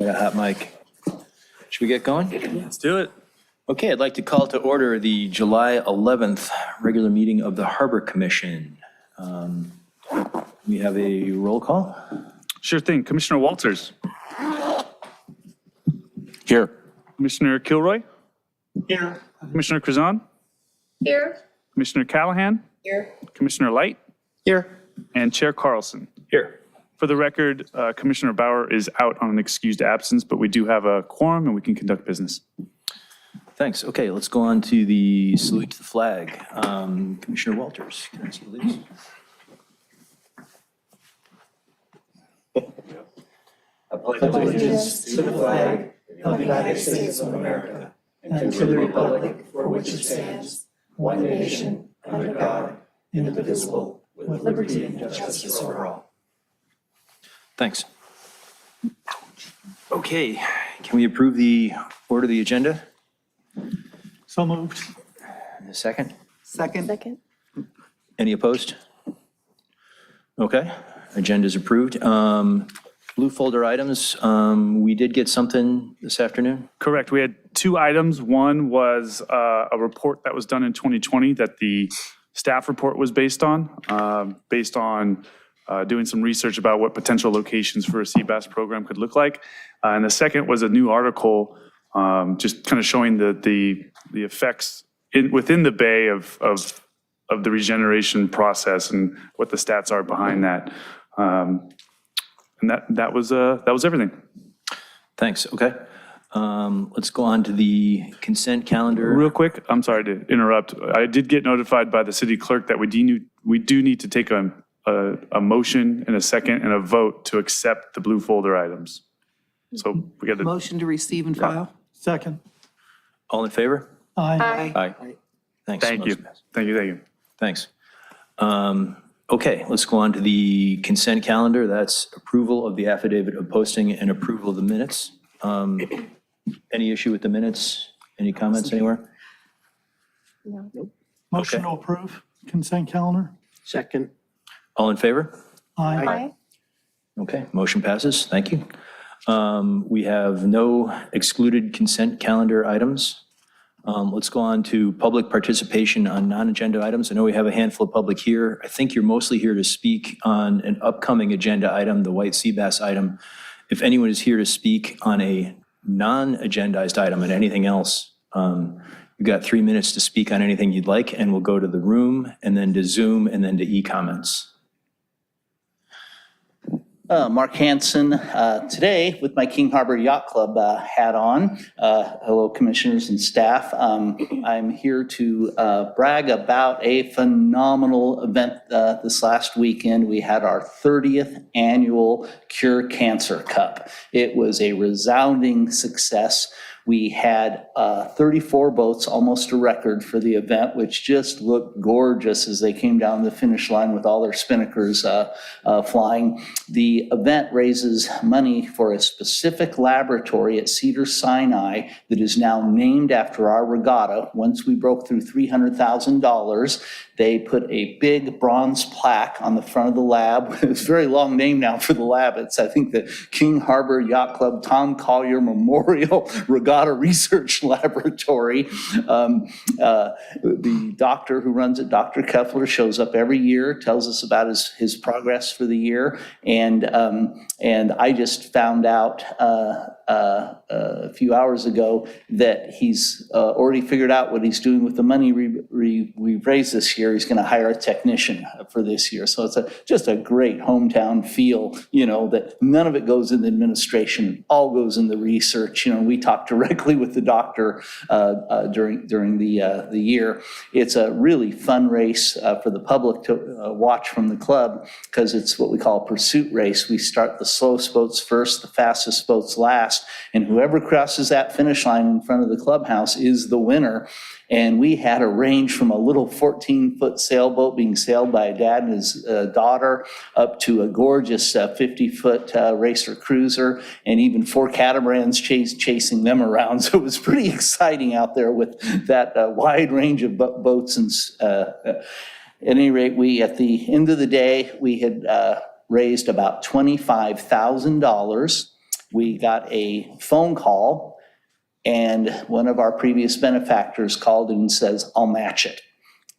got a hot mic. Should we get going? Let's do it. Okay, I'd like to call to order the July 11th regular meeting of the Harbor Commission. We have a roll call. Sure thing. Commissioner Walters. Here. Commissioner Kilroy. Here. Commissioner Krazan. Here. Commissioner Callahan. Here. Commissioner Light. Here. And Chair Carlson. Here. For the record, Commissioner Bauer is out on an excused absence, but we do have a quorum and we can conduct business. Thanks. Okay, let's go on to the salute to the flag. Commissioner Walters, can I see you, please? I pledge allegiance to the flag of the United States of America and to the republic for which it stands, one nation, under God, indivisible, with liberty and justice for all. Thanks. Okay, can we approve the order of the agenda? So moved. A second? Second. Any opposed? Okay, agenda is approved. Blue folder items, we did get something this afternoon. Correct. We had two items. One was a report that was done in 2020 that the staff report was based on doing some research about what potential locations for a sea bass program could look like. And the second was a new article just kind of showing the effects within the bay of the regeneration process and what the stats are behind that. And that was everything. Thanks, okay. Let's go on to the consent calendar. Real quick, I'm sorry to interrupt. I did get notified by the city clerk that we do need to take a motion and a second and a vote to accept the blue folder items. So we got to. Motion to receive and file. Second. All in favor? Aye. Aye. Thanks. Thank you. Thank you. Thanks. Okay, let's go on to the consent calendar. That's approval of the affidavit of posting and approval of the minutes. Any issue with the minutes? Any comments anywhere? No. Motion Okay. to approve consent calendar. Second. All in favor? Aye. Okay, motion passes. Thank you. We have no excluded consent calendar items. Let's go on to public participation on non-agenda items. I know we have a handful of public here. I think you're mostly here to speak on an upcoming agenda item, the white sea bass item. If anyone is here to speak on a non-agendized item and anything else, you've got 3 minutes to speak on anything you'd like, and we'll go to the room and then to Zoom and then to e-comments. Mark Hansen, today with my King Harbor Yacht Club hat on. Hello, commissioners and staff. I'm here to brag about a phenomenal event this last weekend. We had our 30th annual Cure Cancer Cup. It was a resounding success. We had 34 boats, almost a record for the event, which just looked gorgeous as they came down the finish line with all their spinnakers flying. The event raises money for a specific laboratory at Cedars-Sinai that is now named after our regatta. Once we broke through $300,000, they put a big bronze plaque on the front of the lab. It's a very long name now for the lab. It's, I think, the King Harbor Yacht Club Tom Collier Memorial Regatta Research Laboratory. The doctor who runs it, Dr. Keffler, shows up every year, tells us about his progress for the year. And I just found out a few hours ago that he's already figured out what he's doing with the money we raised this year. He's going to hire a technician for this year. So it's just a great hometown feel, that none of it goes in the administration, all goes in the research. We talk directly with the doctor during the year. It's a really fun race for the public to watch from the club because it's what we call a pursuit race. We start the slowest boats first, the fastest boats last, and whoever crosses that finish line in front of the clubhouse is the winner. And we had a range from a little 14-foot sailboat being sailed by a dad and his daughter up to a gorgeous 50-foot racer cruiser, and even 4 catamarans chasing them around. So it was pretty exciting out there with that wide range of boats. And at any rate, at the end of the day, we had raised about $25,000. we got a phone call, and one of our previous benefactors called and says, I'll match it.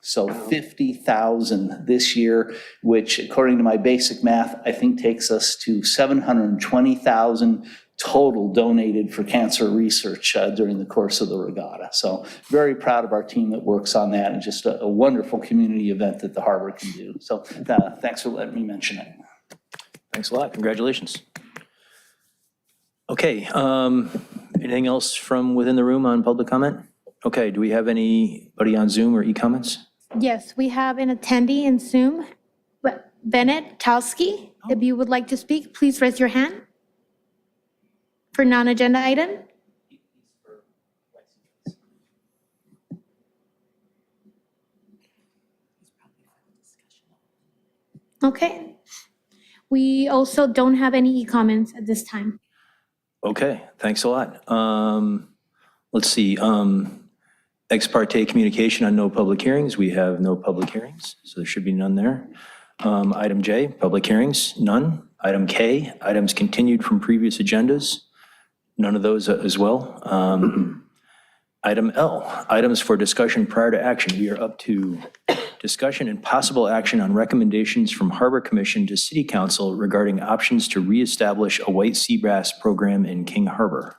So 50,000 this year, which according to my basic math, I think takes us to 720,000 total donated for cancer research during the course of the regatta. So very proud of our team that works on that, and just a wonderful community event that the harbor can do. So thanks for letting me mention it. Thanks a lot. Congratulations. Okay, anything else from within the room on public comment? Okay, do we have anybody on Zoom or e-comments? Yes, we have an attendee in Zoom, Bennitolsky. If you would like to speak, please raise your hand. For non-agenda item? Okay. We also don't have any e-comments at this time. Okay, thanks a lot. Let's see, ex parte communication on no public hearings. We have no public hearings, so there should be none there. Item J, public hearings, none. Item K, items continued from previous agendas. None of those as well. Item L, items for discussion prior to action. We are up to discussion and possible action on recommendations from Harbor Commission to City Council regarding options to reestablish a white sea bass program in King Harbor.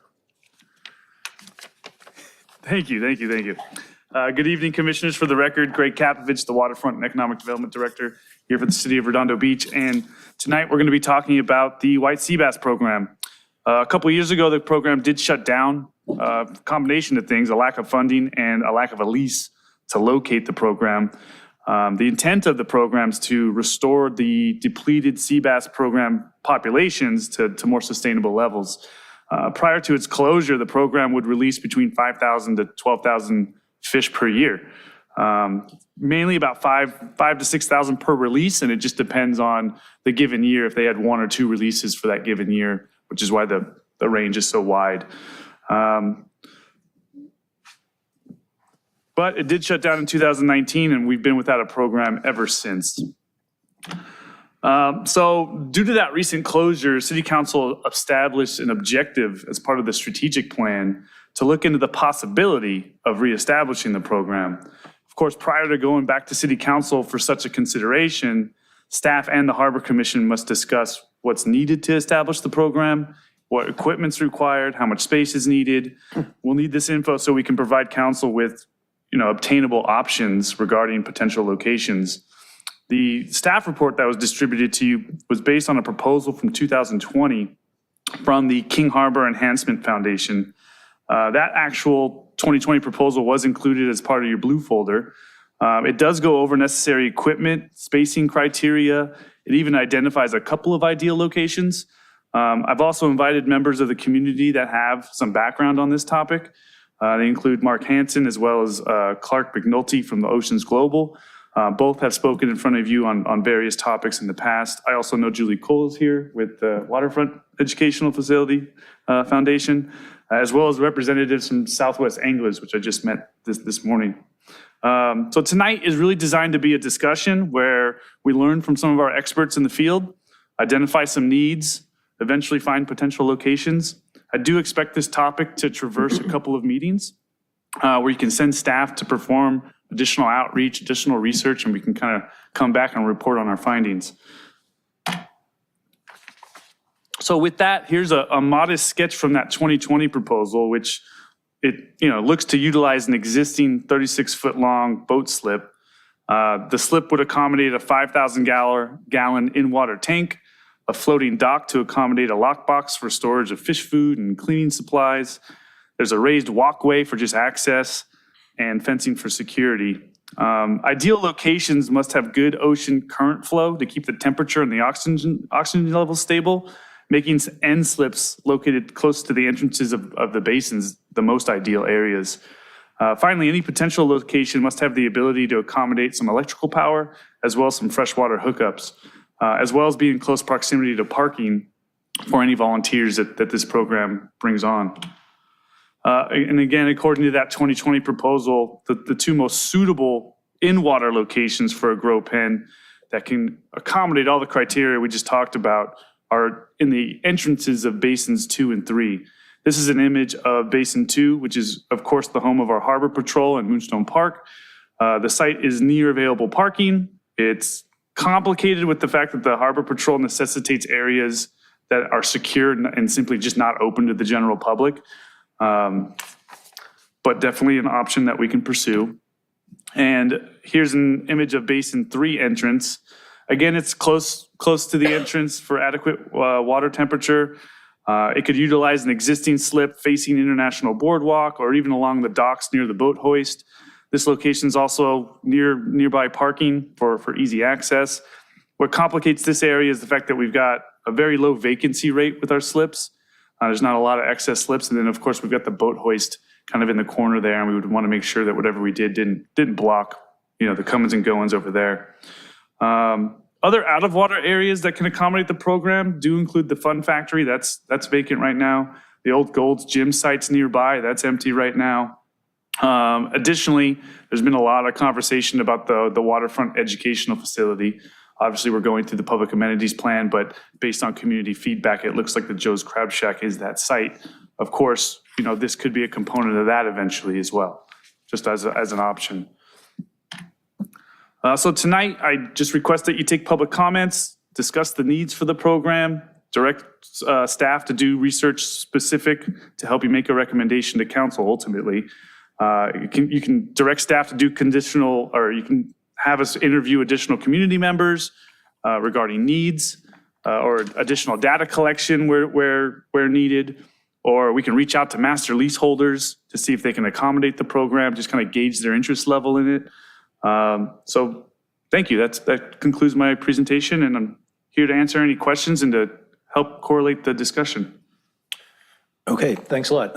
Thank you. Good evening, Commissioners. For the record, Greg Capovich, the Waterfront and Economic Development Director here for the City of Redondo Beach. And tonight we're going to be talking about the white sea bass program. A couple of years ago, the program did shut down. A combination of things, a lack of funding and a lack of a lease to locate the program. The intent of the program is to restore the depleted sea bass program populations to more sustainable levels. Prior to its closure, the program would release between 5,000 to 12,000 fish per year. Mainly about 5 to 6,000 per release, and it just depends on the given year if they had 1 or 2 releases for that given year, which is why the range is so wide. But it did shut down in 2019, and we've been without a program ever since. So due to that recent closure, City Council established an objective as part of the strategic plan to look into the possibility of reestablishing the program. Of course, prior to going back to City Council for such a consideration, staff and the Harbor Commission must discuss what's needed to establish the program, what equipment's required, how much space is needed. We'll need this info so we can provide council with, obtainable options regarding potential locations. The staff report that was distributed to you was based on a proposal from 2020 from the King Harbor Enhancement Foundation. That actual 2020 proposal was included as part of your blue folder. It does go over necessary equipment, spacing criteria. It even identifies a couple of ideal locations. I've also invited members of the community that have some background on this topic. They include Mark Hansen as well as Clark McNulty from the Oceans Global. Both have spoken in front of you on various topics in the past. I also know Julie Cole is here with the Waterfront Educational Facility Foundation, as well as representatives from Southwest Anglers, which I just met this morning. So tonight is really designed to be a discussion where we learn from some of our experts in the field, identify some needs, eventually find potential locations. I do expect this topic to traverse a couple of meetings where you can send staff to perform additional outreach, additional research, and we can kind of come back and report on our findings. So with that, here's a modest sketch from that 2020 proposal, which looks to utilize an existing 36-foot long boat slip. The slip would accommodate a 5,000 gallon in-water tank, a floating dock to accommodate a lockbox for storage of fish food and cleaning supplies. There's a raised walkway for just access and fencing for security. Ideal locations must have good ocean current flow to keep the temperature and the oxygen levels stable, making end slips located close to the entrances of the basins the most ideal areas. Finally, any potential location must have the ability to accommodate some electrical power as well as some freshwater hookups, as well as be in close proximity to parking for any volunteers that this program brings on. And again, according to that 2020 proposal, the two most suitable in-water locations for a grow pen that can accommodate all the criteria we just talked about are in the entrances of basins 2 and 3. This is an image of Basin 2, which is, of course, the home of our Harbor Patrol and Moonstone Park. The site is near available parking. It's complicated with the fact that the Harbor Patrol necessitates areas that are secure and simply just not open to the general public. But definitely an option that we can pursue. And here's an image of Basin 3 entrance. Again, it's close to the entrance for adequate water temperature. It could utilize an existing slip facing International Boardwalk or even along the docks near the boat hoist. This location is also nearby parking for easy access. What complicates this area is the fact that we've got a very low vacancy rate with our slips. There's not a lot of excess slips. And then, of course, we've got the boat hoist kind of in the corner there, and we would want to make sure that whatever we did didn't block, the comings and goings over there. Other out-of-water areas that can accommodate the program do include the Fun Factory. That's vacant right now. The old Gold's Gym site's nearby. That's empty right now. Additionally, there's been a lot of conversation about the Waterfront Educational Facility. Obviously, we're going through the public amenities plan, but based on community feedback, it looks like the Joe's Crab Shack is that site. Of course, this could be a component of that eventually as well, just as an option. So tonight, I just request that you take public comments, discuss the needs for the program, direct staff to do research specific to help you make a recommendation to council ultimately. You can direct staff to do conditional, or you can have us interview additional community members regarding needs or additional data collection where needed, or we can reach out to master leaseholders to see if they can accommodate the program, just kind of gauge their interest level in it. So thank you. That concludes my presentation, and I'm here to answer any questions and to help correlate the discussion. Okay, thanks a lot.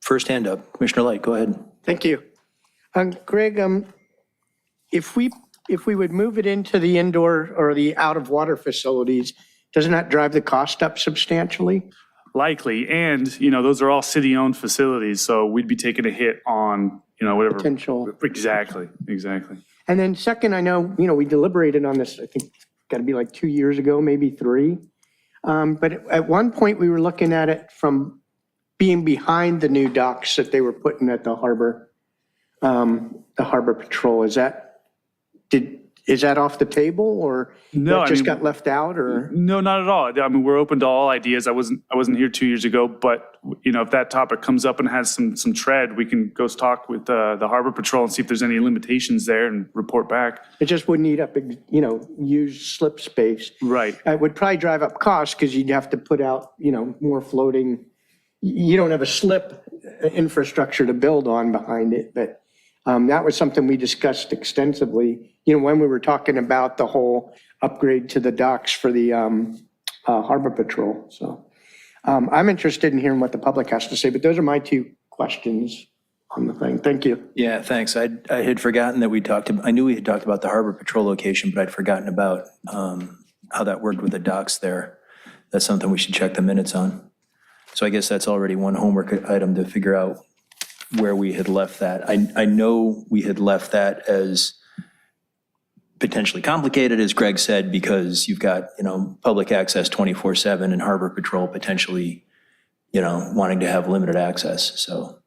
First hand up, Commissioner Light, go ahead. Thank you. Greg, if we would move it into the indoor or the out-of-water facilities, doesn't that drive the cost up substantially? Likely, and those are all city-owned facilities, so we'd be taking a hit on whatever. Potential. Exactly. And then second, I know, we deliberated on this, I think it's got to be like 2 years ago, maybe 3. But at one point we were looking at it from being behind the new docks that they were putting at the harbor patrol. Is that off the table, or No, that just got left out, or? No, not at all. I mean, we're open to all ideas. I wasn't here 2 years ago, but if that topic comes up and has some tread, we can go talk with the Harbor Patrol and see if there's any limitations there and report back. It just wouldn't eat up, used slip space. Right. It would probably drive up costs because you'd have to put out, more floating. You don't have a slip infrastructure to build on behind it, but that was something we discussed extensively, when we were talking about the whole upgrade to the docks for the Harbor Patrol. So I'm interested in hearing what the public has to say, but those are my 2 questions on the thing. Thank you. Yeah, thanks. I had forgotten that I knew we had talked about the Harbor Patrol location, but I'd forgotten about how that worked with the docks there. That's something we should check the minutes on. So I guess that's already one homework item to figure out where we had left that. I know we had left that as potentially complicated, as Greg said, because you've got, public access 24/7 and Harbor Patrol potentially, wanting to have limited access. So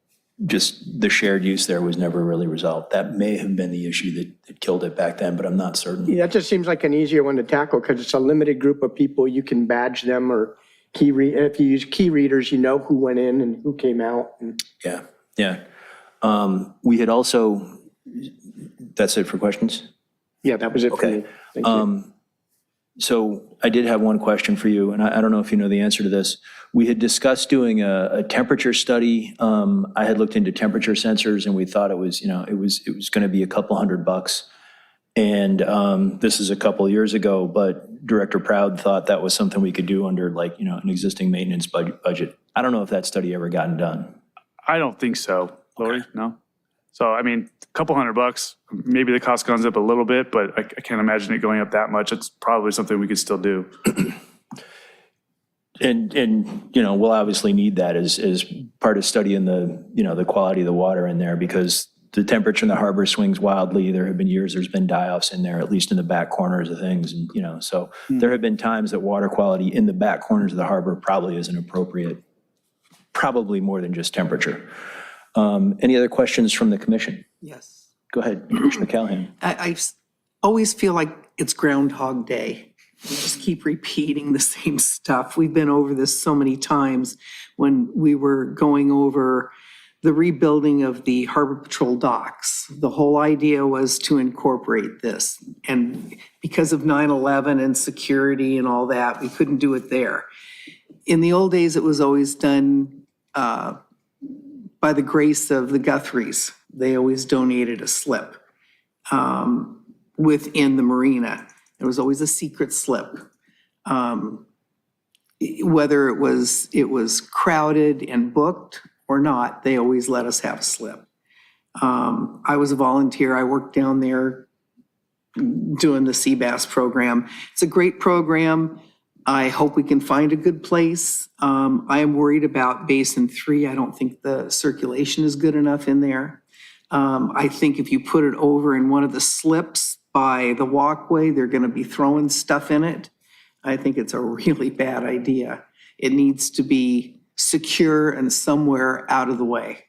just the shared use there was never really resolved. That may have been the issue that killed it back then, but I'm not certain. Yeah, that just seems like an easier one to tackle because it's a limited group of people. You can badge them or if you use key readers, who went in and who came out. Yeah. We had also, that's it for questions? Yeah, that was it for me. Thank you. So I did have one question for you, and I don't know if you know the answer to this. We had discussed doing a temperature study. I had looked into temperature sensors, and we thought it was going to be a couple $100. And this is a couple years ago, but Director Proud thought that was something we could do under an existing maintenance budget. I don't know if that study ever gotten done. I don't think so, Lori. Okay. No. So, I mean, a couple $100, maybe the cost goes up a little bit, but I can't imagine it going up that much. It's probably something we could still do. And we'll obviously need that as part of studying the quality of the water in there, because the temperature in the harbor swings wildly. There have been years there's been die-offs in there, at least in the back corners of things. And, so there have been times that water quality in the back corners of the harbor probably isn't appropriate, probably more than just temperature. Any other questions from the commission? Yes. Go ahead, Commissioner Callahan. I always feel like it's Groundhog Day. We just keep repeating the same stuff. We've been over this so many times when we were going over the rebuilding of the Harbor Patrol docks. The whole idea was to incorporate this. And because of 9/11 and security and all that, we couldn't do it there. In the old days, it was always done by the grace of the Guthries. They always donated a slip within the marina. There was always a secret slip. Whether it was crowded and booked or not, they always let us have a slip. I was a volunteer. I worked down there doing the sea bass program. It's a great program. I hope we can find a good place. I am worried about Basin 3. I don't think the circulation is good enough in there. I think if you put it over in one of the slips by the walkway, they're going to be throwing stuff in it. I think it's a really bad idea. It needs to be secure and somewhere out of the way.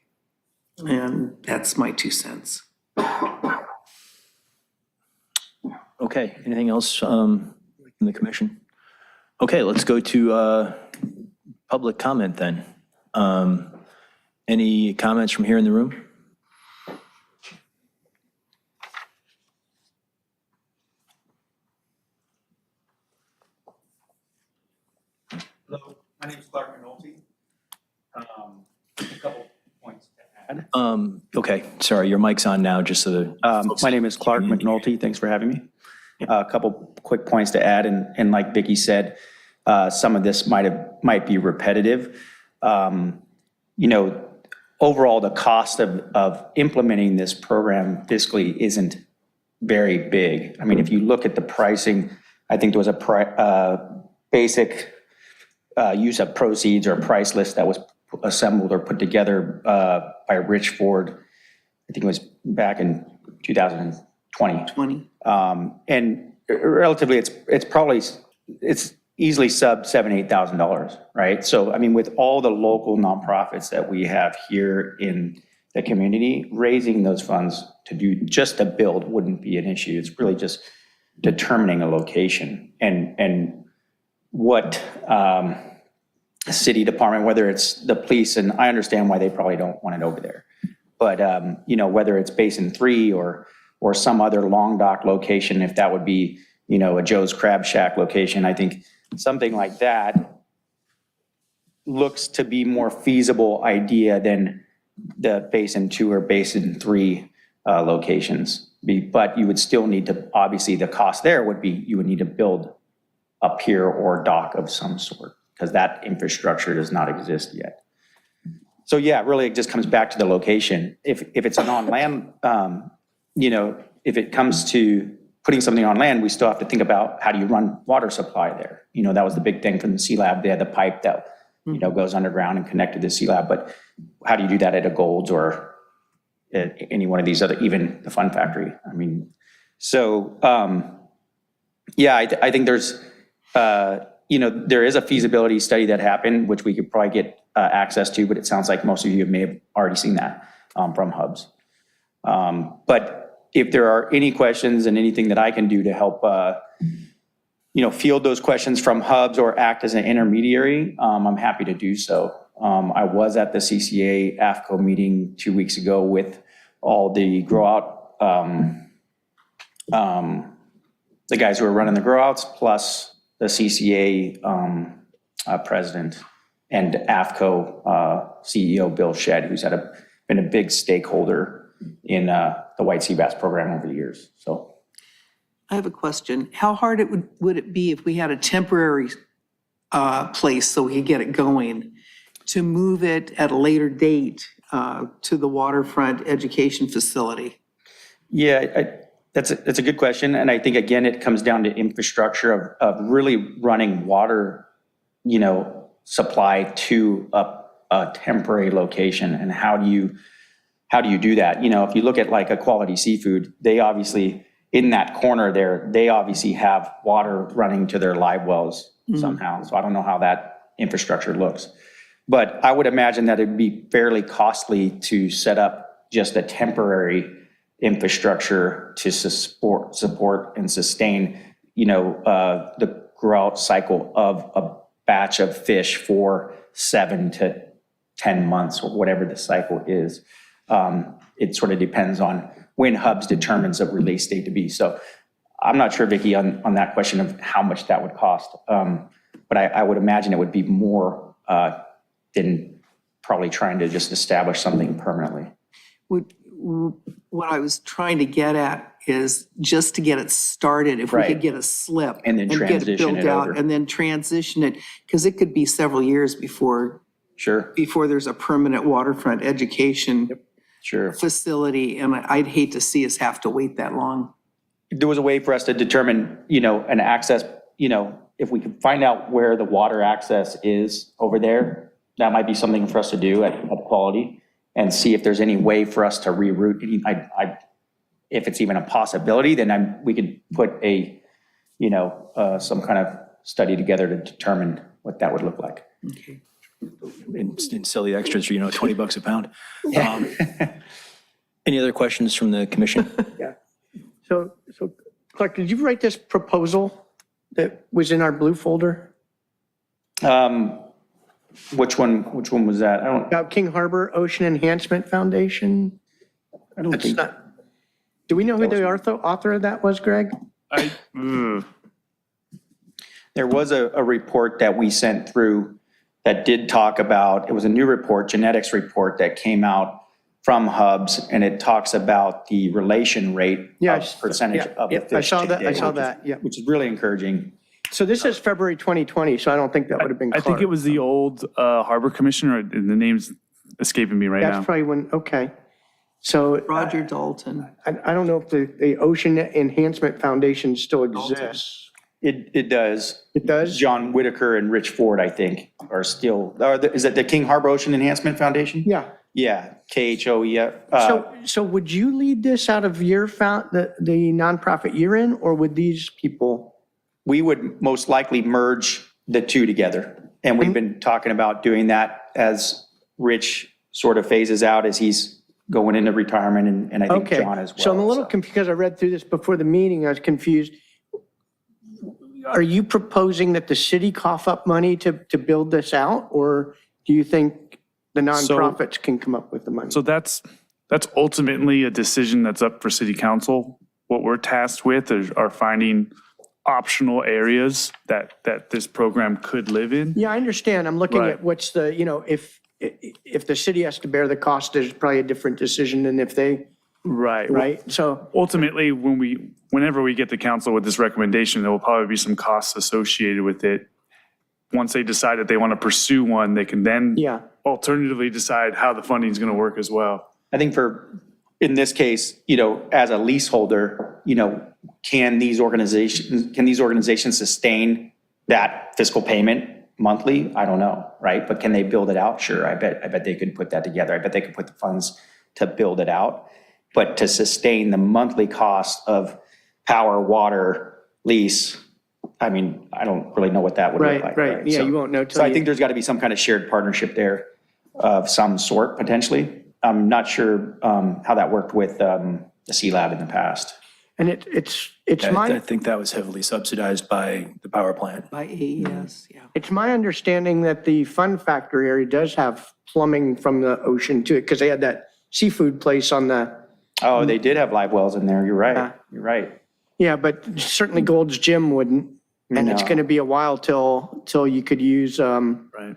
And that's my 2 cents. Okay, anything else from the commission? Okay, let's go to public comment then. Any comments from here in the room? Hello, my name is Clark McNulty. A couple points to add. Okay, sorry, your mic's on now, just so the My name is Clark McNulty. Thanks for having me. A couple quick points to add, and like Vicki said, some of this might be repetitive. Overall, the cost of implementing this program fiscally isn't very big. I mean, if you look at the pricing, I think there was a basic use of proceeds or price list that was assembled or put together by Rich Ford. I think it was back in 2020. And relatively, it's easily sub $7,000, $8,000, right? So, I mean, with all the local nonprofits that we have here in the community, raising those funds to do just a build wouldn't be an issue. It's really just determining a location and what city department, whether it's the police, and I understand why they probably don't want it over there, but whether it's Basin 3 or some other long dock location, if that would be a Joe's Crab Shack location, I think something like that looks to be more feasible idea than the Basin 2 or Basin 3 locations. But you would still need to, obviously the cost there would be, you would need to build a pier or dock of some sort, because that infrastructure does not exist yet. So yeah, really it just comes back to the location. If it's an on land, if it comes to putting something on land, we still have to think about how do you run water supply there. That was the big thing from the Sea Lab. They had the pipe that goes underground and connected to the Sea Lab. But how do you do that at a Gold's or at any one of these other, even the Fun Factory? I mean, so I think there's there is a feasibility study that happened, which we could probably get access to, but it sounds like most of you may have already seen that from Hubs. But if there are any questions and anything that I can do to help, field those questions from Hubs or act as an intermediary, I'm happy to do so. I was at the CCA AFCO meeting 2 weeks ago with all the grow out, the guys who are running the grow outs, plus the CCA president and AFCO CEO Bill Shedd, who's been a big stakeholder in the white sea bass program over the years. So I have a question. How hard would it be if we had a temporary place so we could get it going to move it at a later date to the Waterfront Education Facility? Yeah, that's a good question. And I think, again, it comes down to infrastructure of really running water, supply to a temporary location. And how do you how do you do that? You know, if you look at like a Quality Seafood, they obviously, in that corner there, they obviously have water running to their live wells somehow. So I don't know how that infrastructure looks. But I would imagine that it'd be fairly costly to set up just a temporary infrastructure to support and sustain, you know, the grow-out cycle of a batch of fish for 7 to 10 months or whatever the cycle is. It sort of depends on when Hubs determines a release date to be. So I'm not sure, Vicki, on that question of how much that would cost. But I would imagine it would be more than probably trying to just establish something permanently. What I was trying to get at is just to get it started, if we Right. could get a slip. And then get transition built it out, over. And then transition it, because it could be several years before Sure, there's a permanent waterfront education sure. facility, and I'd hate to see us have to wait that long. There was a way for us to determine, you know, an access, you know, if we could find out where the water access is over there, that might be something for us to do at Quality and see if there's any way for us to reroute. If it's even a possibility, then we could put a, you know, some kind of study together to determine what that would look like. Okay. And sell the extras for, you know, $20 a pound. Any other questions from the commission? So Clark, did you write this proposal that was in our blue folder Which one was that? about King Harbor Ocean Enhancement Foundation? I don't That's think, not, do we know who the author of that was, Greg? there was a report that we sent through that did talk about, it was a new report, genetics report that came out from Hubs, and it talks about the relation rate Yeah, of percentage of the yeah, fish. I saw that, today, yeah. Which is really encouraging. So this is February 2020, so I don't think that would have been I Clark. think it was the old Harbor Commissioner, and the name's escaping me right That's now. probably when, okay. So Roger Dalton. I don't know if the Ocean Enhancement Foundation still exists. It does. It does? John Whitaker and Rich Ford, I think, are still, is that the King Harbor Ocean Enhancement Foundation? Yeah. Yeah, KHOE. So would you lead this out of your the nonprofit you're in, or would these people? We would most likely merge the two together. And we've been talking about doing that as Rich sort of phases out as he's going into retirement, and I think Okay, John as well. so I'm a little confused, because I read through this before the meeting, I was confused. Are you proposing that the city cough up money to build this out, or do you think the nonprofits can come up with the money? So that's ultimately a decision that's up for city council. What we're tasked with are finding optional areas that this program could live in. Yeah, I understand. I'm looking Right. at what's the, you know, if the city has to bear the cost, there's probably a different decision than if they, Right. right? So, Ultimately, whenever we get to council with this recommendation, there will probably be some costs associated with it. Once they decide that they want to pursue one, they can then yeah, alternatively decide how the funding is going to work as well. I think in this case, you know, as a leaseholder, you know, can these organizations sustain that fiscal payment monthly? I don't know, right? But can they build it out? Sure, I bet they could put that together. I bet they could put the funds to build it out. But to sustain the monthly cost of power, water, lease, I mean, I don't really know what that would look like. right. Yeah, So- you won't know till So I you- think there's got to be some kind of shared partnership there of some sort potentially. I'm not sure how that worked with the C Lab in the past. and it's I my, think that was heavily subsidized by the power plant. By AES, yeah. it's my understanding that the Fun Factory area does have plumbing from the ocean to it, because they had that seafood place on the, Oh, they did have live wells in there. You're Yeah. right. You're right. yeah, but certainly Gold's Gym wouldn't. And it's No. going to be a while till you could use Right.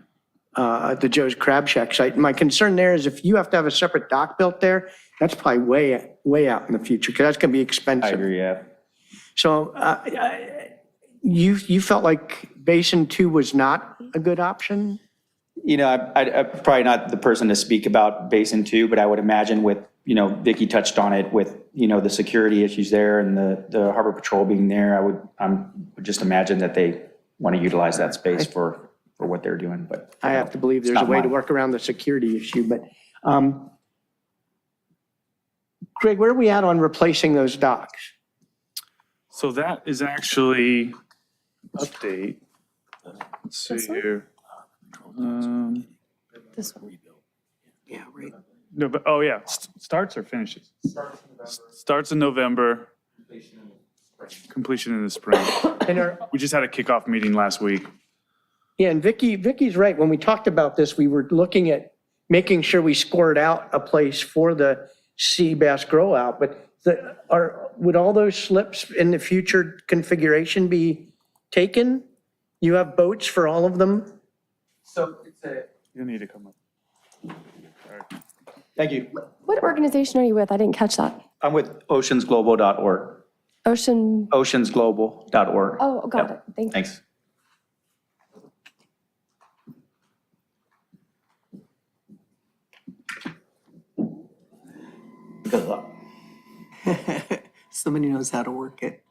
the Joe's Crab Shack site. My concern there is if you have to have a separate dock built there, that's probably way out in the future, because that's going to be I expensive. agree, yeah. So you felt like Basin 2 was not a good option? You know, I'm probably not the person to speak about Basin 2, but I would imagine with, you know, Vicki touched on it with, you know, the security issues there and the Harbor Patrol being there, I would just imagine that they want to utilize that space for what they're doing, but. I have to believe there's a not way to mine. work around the security issue, but Greg, where are we at on replacing those docks? So that is actually update. Let's see here. This one. Yeah, right. No, but, oh yeah, starts or finishes? Starts in November. Completion in the spring. And We just had a kickoff meeting last week. yeah, and Vicky's right. When we talked about this, we were looking at making sure we scored out a place for the sea bass grow out. But would all those slips in the future configuration be taken? You have boats for all of them? So it's a. You need to come up. Thank you. What organization are you with? I didn't catch that. I'm with oceansglobal.org. Ocean, Oceansglobal.org. oh, got Yep. it. Thank you. Thanks. Somebody knows how to work it.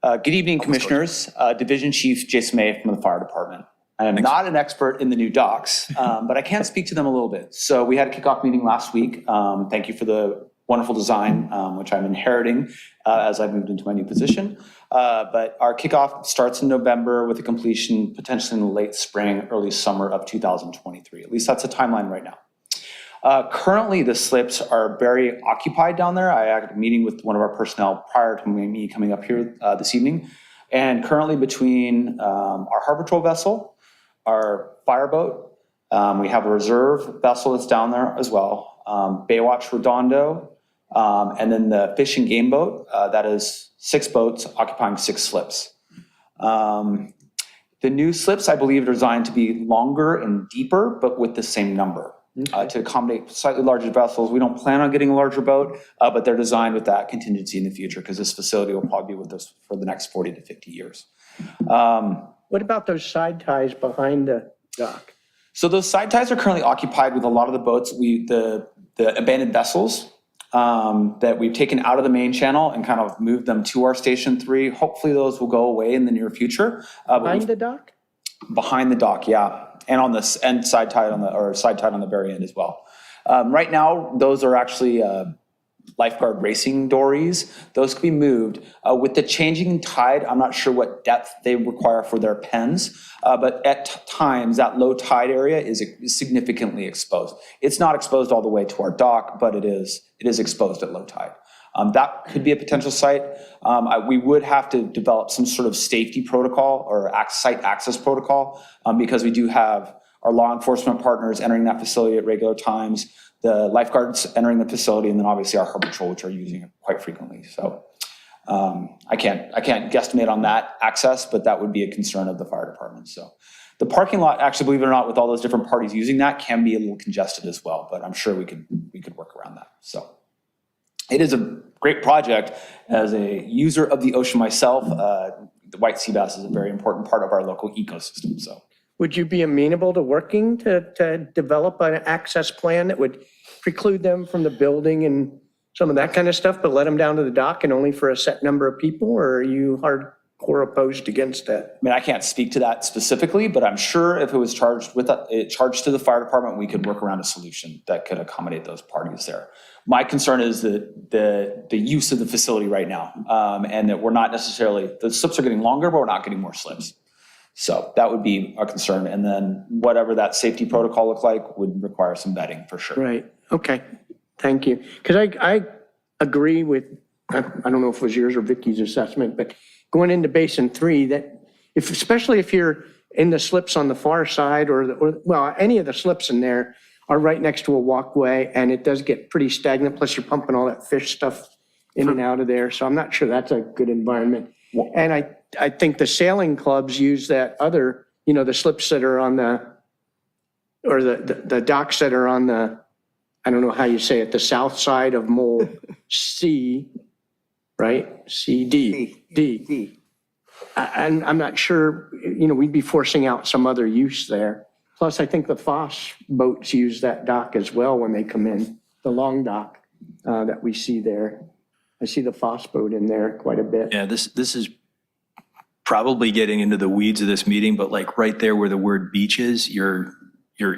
Good evening, Commissioners. Division Chief Jason May from the Fire Department. I am not an expert in the new docks, but I can speak to them a little bit. So we had a kickoff meeting last week. Thank you for the wonderful design, which I'm inheriting as I've moved into my new position. But our kickoff starts in November with a completion potentially in the late spring, early summer of 2023. At least that's the timeline right now. Currently, the slips are very occupied down there. I had a meeting with one of our personnel prior to me coming up here this evening. And currently between our harbor patrol vessel, our fireboat, we have a reserve vessel that's down there as well, Baywatch Redondo, and then the fish and game boat, that is 6 boats occupying 6 slips. The new slips, I believe, are designed to be longer and deeper, but with the same number. To accommodate slightly larger vessels. We don't plan on getting a larger boat, but they're designed with that contingency in the future because this facility will probably be with us for the next 40 to 50 years. What about those side ties behind the dock? So those side ties are currently occupied with a lot of the boats, the abandoned vessels that we've taken out of the main channel and kind of moved them to our Station 3. Hopefully those will go away in the near future. Behind the dock? Behind the dock, yeah. And on the end side tied on the very end as well. Right now, those are actually lifeguard racing dories. Those can be moved. With the changing tide, I'm not sure what depth they require for their pens, but at times that low tide area is significantly exposed. It's not exposed all the way to our dock, but it is exposed at low tide. That could be a potential site. We would have to develop some sort of safety protocol or site access protocol because we do have our law enforcement partners entering that facility at regular times, the lifeguards entering the facility, and then obviously our harbor patrol, which are using it quite frequently. So I can't guesstimate on that access, but that would be a concern of the fire department. So the parking lot, actually, believe it or not, with all those different parties using that, can be a little congested as well, but I'm sure we could work around that. So. It is a great project. As a user of the ocean myself, the white sea bass is a very important part of our local ecosystem. So, Would you be amenable to working to develop an access plan that would preclude them from the building and some of that kind of stuff, but let them down to the dock and only for a set number of people, or are you hardcore opposed against that? I mean, I can't speak to that specifically, but I'm sure if it was charged to the fire department, we could work around a solution that could accommodate those parties there. My concern is that the use of the facility right now, and that we're not necessarily, the slips are getting longer, but we're not getting more slips. So that would be a concern. And then whatever that safety protocol look like would require some vetting for sure. Right, okay, thank you. Because I agree with, I don't know if it was yours or Vicky's assessment, but going into Basin 3, that especially if you're in the slips on the far side or any of the slips in there are right next to a walkway, and it does get pretty stagnant, plus you're pumping all that fish stuff in and out of there, so I'm not sure that's a good environment. And I think the sailing clubs use that other, the slips that are on or the docks that are on the, I don't know how you say it, the south side of Mole C, right? D. I'm not sure, we'd be forcing out some other use there. Plus, I think the Foss boats use that dock as well when they come in, the long dock that we see there. I see the Foss boat in there quite a bit. Yeah, this is probably getting into the weeds of this meeting, but like right there where the word beach is, you're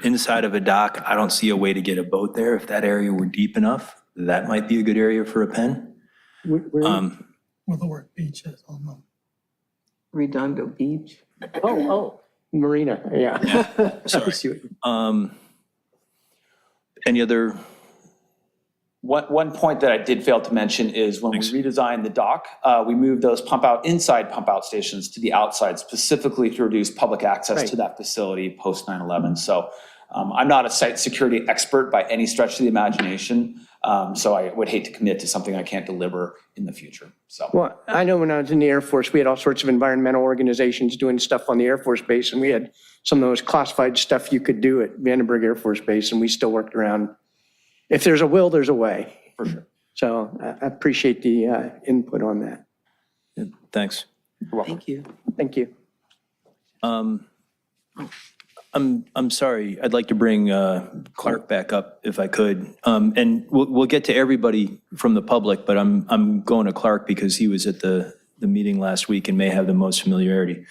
inside of a dock. I don't see a way to get a boat there if that area were deep enough. that might be a good area for a pen. Where the word beach is on them. Redondo Beach. Marina, yeah. Sorry. Any other? One point that I did fail to mention is when we redesigned the dock, we moved those inside pump out stations to the outside specifically to reduce public access to that facility post 9/11. So I'm not a site security expert by any stretch of the imagination. So I would hate to commit to something I can't deliver in the future. So. Well, I know when I was in the Air Force, we had all sorts of environmental organizations doing stuff on the Air Force Base, and we had some of those classified stuff you could do at Vandenberg Air Force Base, and we still worked around. If there's a will, there's a way. For sure. So I appreciate the input on that. Thanks. Thank you. Thank you. I'm sorry. I'd like to bring Clark back up if I could. And we'll get to everybody from the public, but I'm going to Clark because he was at the meeting last week and may have the most familiarity.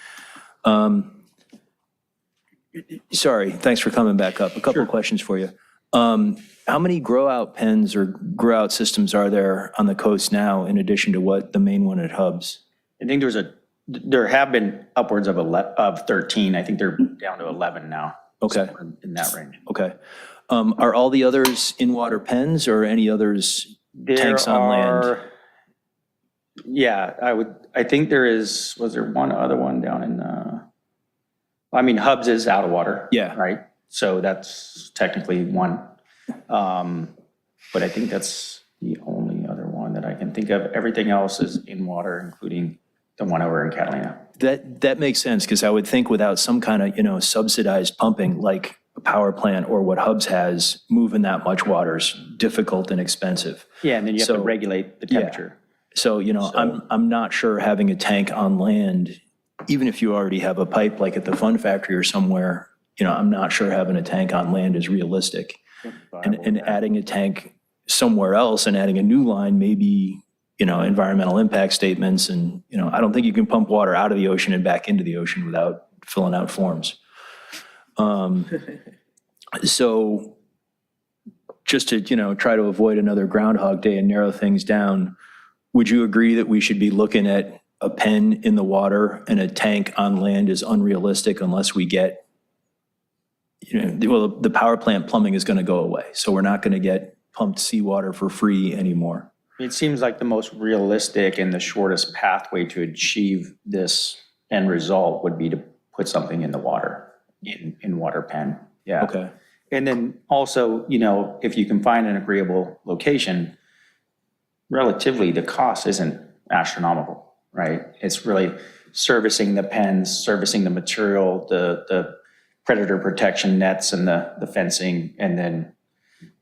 Sorry. Thanks for coming back up. A couple of questions for you. How many grow-out pens or grow-out systems are there on the coast now in addition to what the main one at Hubs? I think there have been upwards of 13. I think they're down to 11 now. Okay. Somewhere in that range. Okay. Are all the others in-water pens or any others tanks on land? Yeah, I think was there one other one down in, Hubs is out of water. Yeah. Right? So that's technically one. But I think that's the only other one that I can think of. Everything else is in water, including the one over in Catalina. That makes sense, because I would think without some kind of, subsidized pumping, like a power plant or what Hubs has, moving that much water is difficult and expensive. Yeah, and then you have to So- regulate the temperature. So, I'm not sure having a tank on land, even if you already have a pipe like at the Fun Factory or somewhere, I'm not sure having a tank on land is realistic. And adding a tank somewhere else and adding a new line, maybe, environmental impact statements. And, I don't think you can pump water out of the ocean and back into the ocean without filling out forms. So just to, try to avoid another Groundhog Day and narrow things down, would you agree that we should be looking at a pen in the water and a tank on land is unrealistic unless we get, the power plant plumbing is going to go away. So we're not going to get pumped seawater for free anymore. It seems like the most realistic and the shortest pathway to achieve this end result would be to put something in the water, in water pen. Yeah. Okay. And then also, if you can find an agreeable location, relatively the cost isn't astronomical, right? It's really servicing the pens, servicing the material, the predator protection nets and the fencing, and then,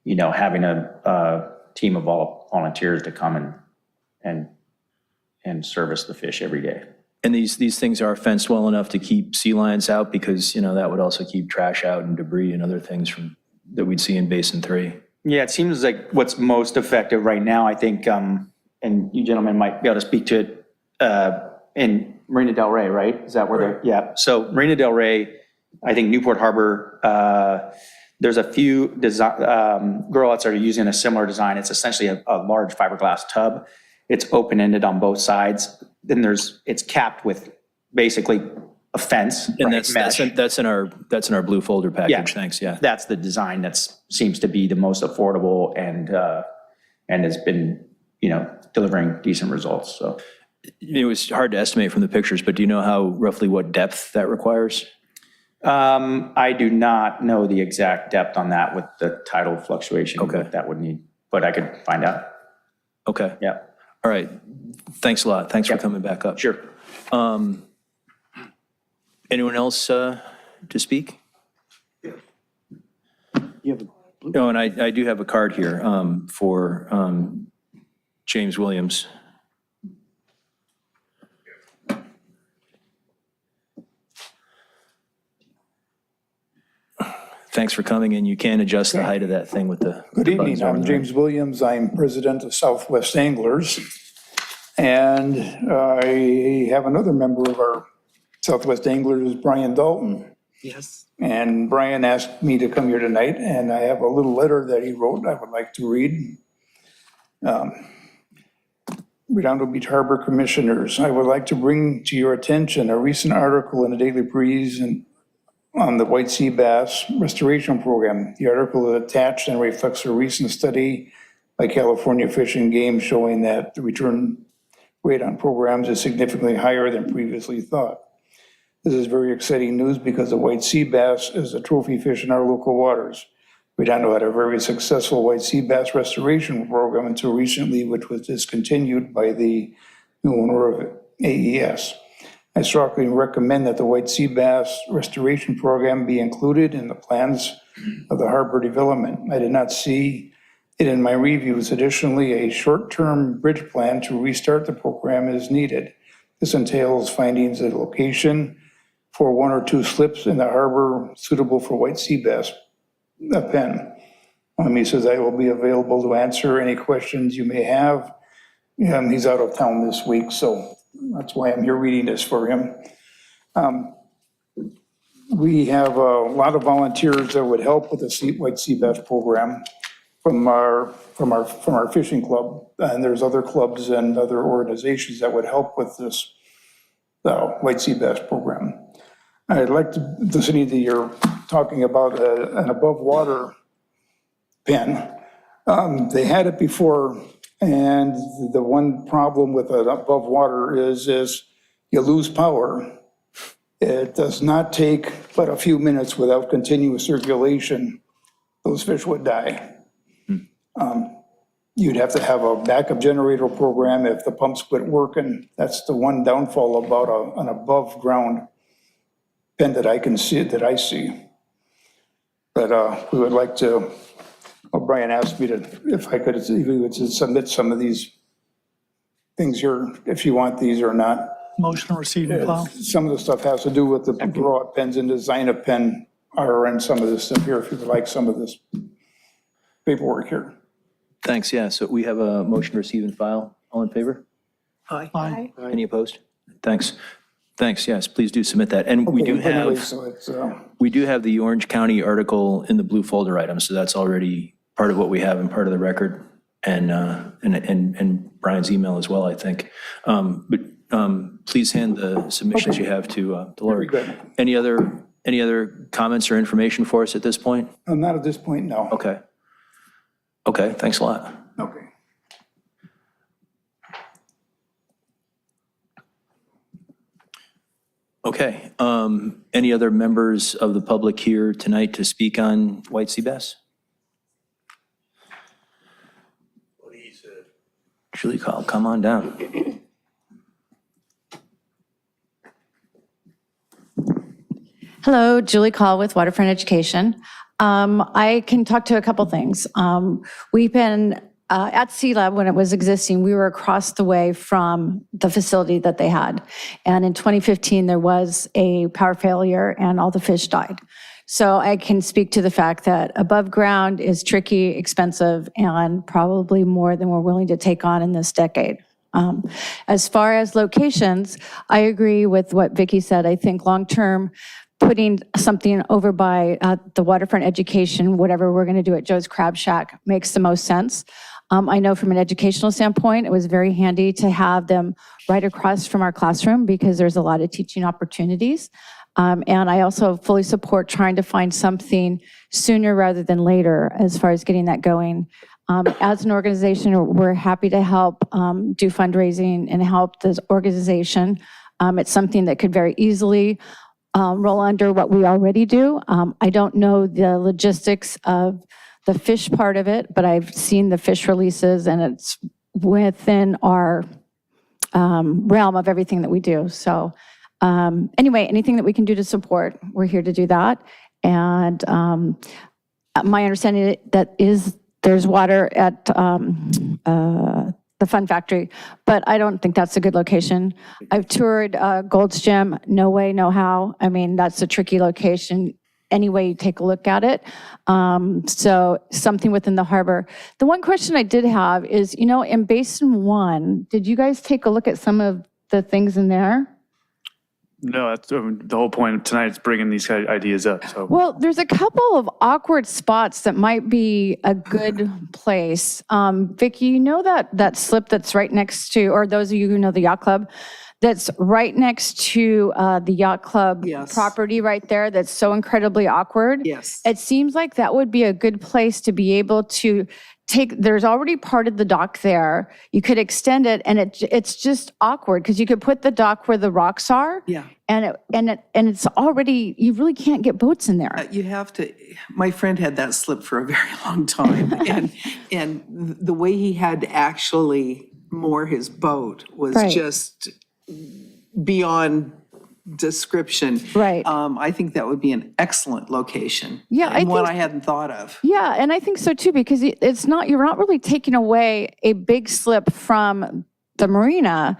having a team of volunteers to come and service the fish every day. And these things are fenced well enough to keep sea lions out, because, that would also keep trash out and debris and other things that we'd see in Basin 3. Yeah, it seems like what's most effective right now, I think, and you gentlemen might be able to speak to it, in Marina Del Rey, right? Is that where they're, yeah. So Marina Del Rey, I think Newport Harbor, there's a few grow-outs that are using a similar design. It's essentially a large fiberglass tub. It's open-ended on both sides. Then it's capped with basically a fence. And right, that's in our blue folder package. Yeah. Thanks. Yeah. That's the design that seems to be the most affordable and has been, delivering decent results. So It was hard to estimate from the pictures, but do you know roughly what depth that requires? I do not know the exact depth on that with the tidal fluctuation. Okay. What that would need, but I could find out. Okay. Yeah. All right. Thanks a lot. Thanks for coming back up. Sure. Anyone else to speak? You have No, and I do have a card here for James Williams. Thanks for coming, and you can adjust the height of that thing with the. Good evening, I'm James Williams, I'm president of Southwest Anglers. And I have another member of our Southwest Anglers, Brian Dalton. Yes. And Brian asked me to come here tonight, and I have a little letter that he wrote I would like to read. Redondo Beach Harbor Commissioners, I would like to bring to your attention a recent article in the Daily Breeze on the white sea bass restoration program. The article is attached and reflects a recent study by California Fish and Game showing that the return rate on programs is significantly higher than previously thought. This is very exciting news because the white sea bass is a trophy fish in our local waters. Redondo had a very successful white sea bass restoration program until recently, which was discontinued by the new owner of AES. I strongly recommend that the white sea bass restoration program be included in the plans of the harbor development. I did not see it in my reviews. Additionally, a short-term bridge plan to restart the program is needed. This entails finding a location for 1 or 2 slips in the harbor suitable for white sea bass pen. He says, I will be available to answer any questions you may have. He's out of town this week, so that's why I'm here reading this for him. We have a lot of volunteers that would help with the white sea bass program from our fishing club, and there's other clubs and other organizations that would help with this white sea bass program. I'd like to listen to your talking about an above water pen. They had it before, and the one problem with an above water is you lose power. It does not take but a few minutes without continuous circulation. Those fish would die. You'd have to have a backup generator program if the pumps quit working. That's the one downfall about an above ground pen that I see. But we would like to, Brian asked me if we would submit some of these things here, if you want these or not. Motion to receive and file. Some of the stuff has to do with the draw pens and design of pen are in some of this stuff here, if you would like some of this paperwork here. Thanks, yeah. So we have a motion to receive and file. All in favor? Aye. Any opposed? Thanks. Thanks, yes, please do submit that. And we do Okay, anyway, have, so it's, we do have the Orange County article in the blue folder item, so that's already part of what we have and part of the record, and Brian's email as well, I think. But please hand the submissions you have to Lori. Very good. Any other comments or information for us at this point? Not at this point, no. Okay. Okay, thanks a lot. Okay. Okay, any other members of the public here tonight to speak on white sea bass? Julie Call, come on down. Hello, Julie Call with Waterfront Education. I can talk to a couple things. We've been at C-Lab when it was existing, we were across the way from the facility that they had. And in 2015, there was a power failure and all the fish died. So I can speak to the fact that above ground is tricky, expensive, and probably more than we're willing to take on in this decade. As far as locations, I agree with what Vicki said. I think long-term, putting something over by the Waterfront Education, whatever we're going to do at Joe's Crab Shack, makes the most sense. I know from an educational standpoint, it was very handy to have them right across from our classroom because there's a lot of teaching opportunities. And I also fully support trying to find something sooner rather than later as far as getting that going. As an organization, we're happy to help do fundraising and help this organization. It's something that could very easily roll under what we already do. I don't know the logistics of the fish part of it, but I've seen the fish releases and it's within our realm of everything that we do. So anyway, anything that we can do to support, we're here to do that. And my understanding that is there's water at the Fun Factory, but I don't think that's a good location. I've toured Gold's Gym, no way, no how. I mean, that's a tricky location any way you take a look at it. So something within the harbor. The one question I did have is, you know, in Basin 1, did you guys take a look at some of the things in there? No, that's the whole point of tonight is bringing these kind of ideas up, so. Well, there's a couple of awkward spots that might be a good place. Vicki, you know that slip that's right next to, or those of you who know the yacht club, that's right next to the yacht club Yes. property right there that's so incredibly awkward? Yes. It seems like that would be a good place to be able to there's already part of the dock there. You could extend it, and it's just awkward because you could put the dock where the rocks are. Yeah. And it's already, you really can't get boats in there. You have to, my friend had that slip for a very long time. And the way he had to actually moor his boat was Right. just beyond description. Right. I think that would be an excellent location. Yeah, I And one think- I hadn't thought of. Yeah, and I think so too, because you're not really taking away a big slip from the marina.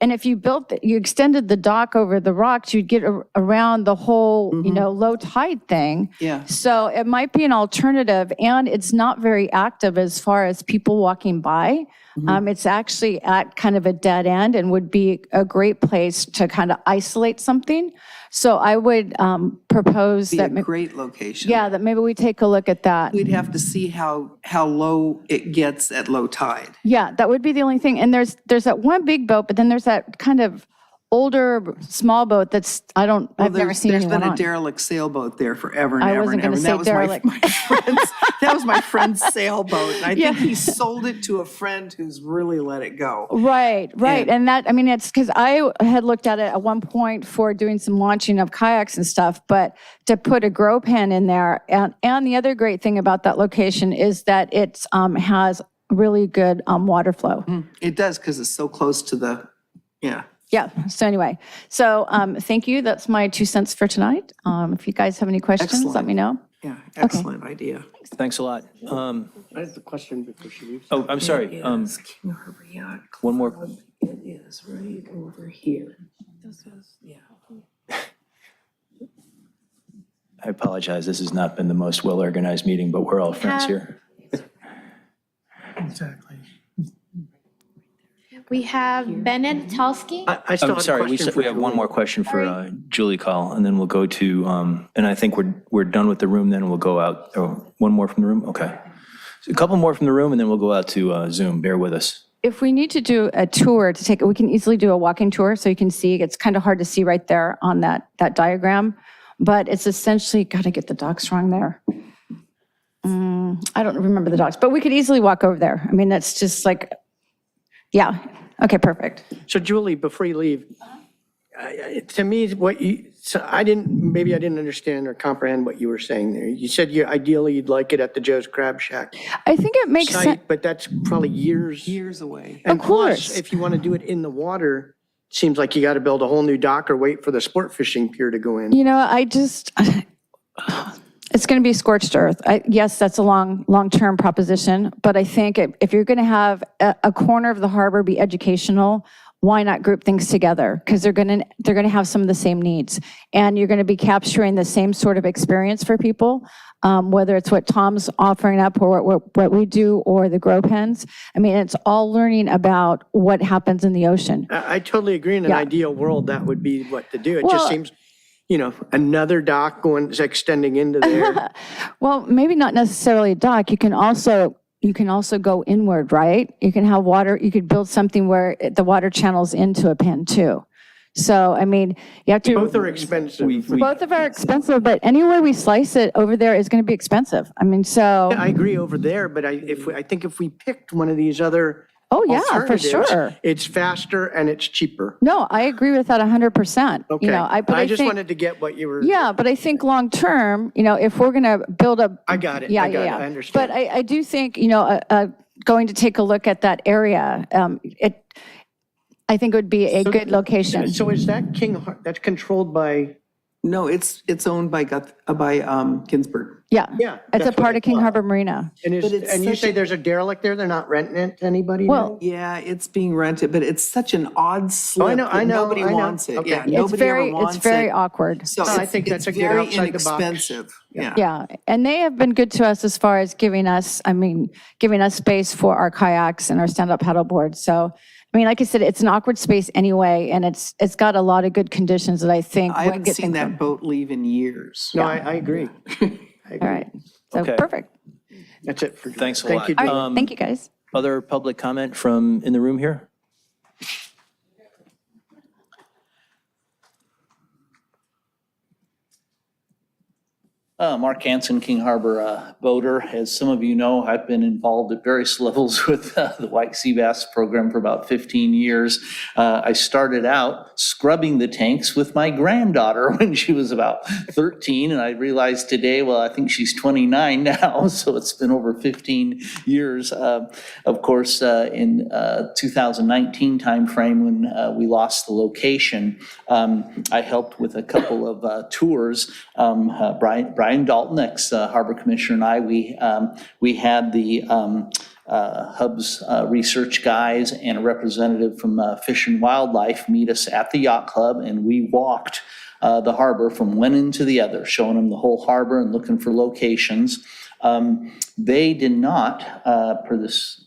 And if you you extended the dock over the rocks, you'd get around the whole, low tide thing. Yeah. So it might be an alternative, and it's not very active as far as people walking by. It's actually at kind of a dead end and would be a great place to kind of isolate something. So I would propose Be that, a great location. yeah, that maybe we take a look at that. We'd have to see how low it gets at low tide. Yeah, that would be the only thing. And there's that one big boat, but then there's that kind of older, small boat that's, I've never seen There's anyone been a on. derelict sailboat there forever and I ever wasn't and ever. gonna And say that was that was my friend's sailboat. And I Yeah. think he sold it to a friend who's really let it go. Right. And that, it's because I had looked at it at one point for doing some launching of kayaks and stuff, but to put a grow pen in there. And the other great thing about that location is that it has really good water flow. It does because it's so close to the, yeah. Yeah. So anyway, thank you. That's my 2 cents for tonight. If you guys have any questions, let Excellent. me know. Yeah, excellent idea. Thanks a lot. I have a question before she leaves. Oh, I'm sorry. King Harbor Yacht One more. Club. It is right over here. Yeah. I apologize. This has not been the most well-organized meeting, but we're all friends here. Exactly. We have Bennitolsky. I still I'm have a sorry, question for we have one Julie. more question for Julie Call, and then we'll go to, and I think we're done with the room, then we'll go out. Oh, one more from the room? Okay. So a couple more from the room, and then we'll go out to Zoom. Bear with us. If we need to do a tour we can easily do a walking tour so you can see. It's kind of hard to see right there on that diagram, but it's essentially, got to get the docks wrong there. I don't remember the docks, but we could easily walk over there. That's just like, yeah. Okay, perfect. So Julie, before you leave, to me, I didn't understand or comprehend what you were saying there. You said ideally you'd like it at the Joe's Crab Shack I think it makes sense. site, but that's probably years. Away. And Of course. plus, if you want to do it in the water, it seems like you got to build a whole new dock or wait for the sport fishing pier to go in. It's going to be scorched earth. Yes, that's a long-term proposition, but I think if you're going to have a corner of the harbor be educational, why not group things together? Because they're going to have some of the same needs, and you're going to be capturing the same sort of experience for people, whether it's what Tom's offering up or what we do or the grow pens. It's all learning about what happens in the ocean. I totally agree. In an Yeah. ideal world, that would be what to do. It Well- just seems, another dock extending into there. Well, maybe not necessarily a dock. You can also go inward, right? You can have water. You could build something where the water channels into a pen too. So, you have to. Both are expensive. Both of are expensive, but anywhere we slice it over there is going to be expensive. So. I agree over there, but I think if we picked one of these other Oh, yeah, for alternatives, sure. it's faster and it's cheaper. No, I agree with that 100%. Okay. But I just think- wanted to get what you were. Yeah, but I think long-term, if we're going to build a. I got it. Yeah, I got it. yeah. I understand. But I do think, going to take a look at that area, I think it would be a good location. So is that that's controlled by? No, it's owned by Ginsburg. Yeah. Yeah. It's a that's what part I of King thought. Harbor Marina. And But it's you such say a- there's a derelict there, they're not renting it to anybody? Well, Yeah, it's being rented, but it's such an odd slip. I know, that Nobody I know. wants it. Okay. Yeah, It's nobody ever wants it. It's very awkward. So I think it's that's a get very outside the box. inexpensive. Yeah. Yeah, and they have been good to us as far as giving us space for our kayaks and our stand-up paddle boards. So, I mean, like I said, it's an awkward space anyway, and it's got a lot of good conditions that I think. I would haven't get seen things that done. boat leave in years. No, I agree. All right, so Okay. perfect. That's it for. Thanks a Thank lot. you, All Julie. right, thank you, guys. Other public comment from in the room here? Mark Hansen, King Harbor boater. As some of you know, I've been involved at various levels with the white sea bass program for about 15 years. I started out scrubbing the tanks with my granddaughter when she was about 13, and I realized today, well, I think she's 29 now, so it's been over 15 years. Of course, in 2019 timeframe when we lost the location, I helped with a couple of tours. Brian Dalton, ex-Harbor Commissioner, and I, we had the Hub's research guys and a representative from Fish and Wildlife meet us at the Yacht Club, and we walked the harbor from one end to the other, showing them the whole harbor and looking for locations. They did not, per this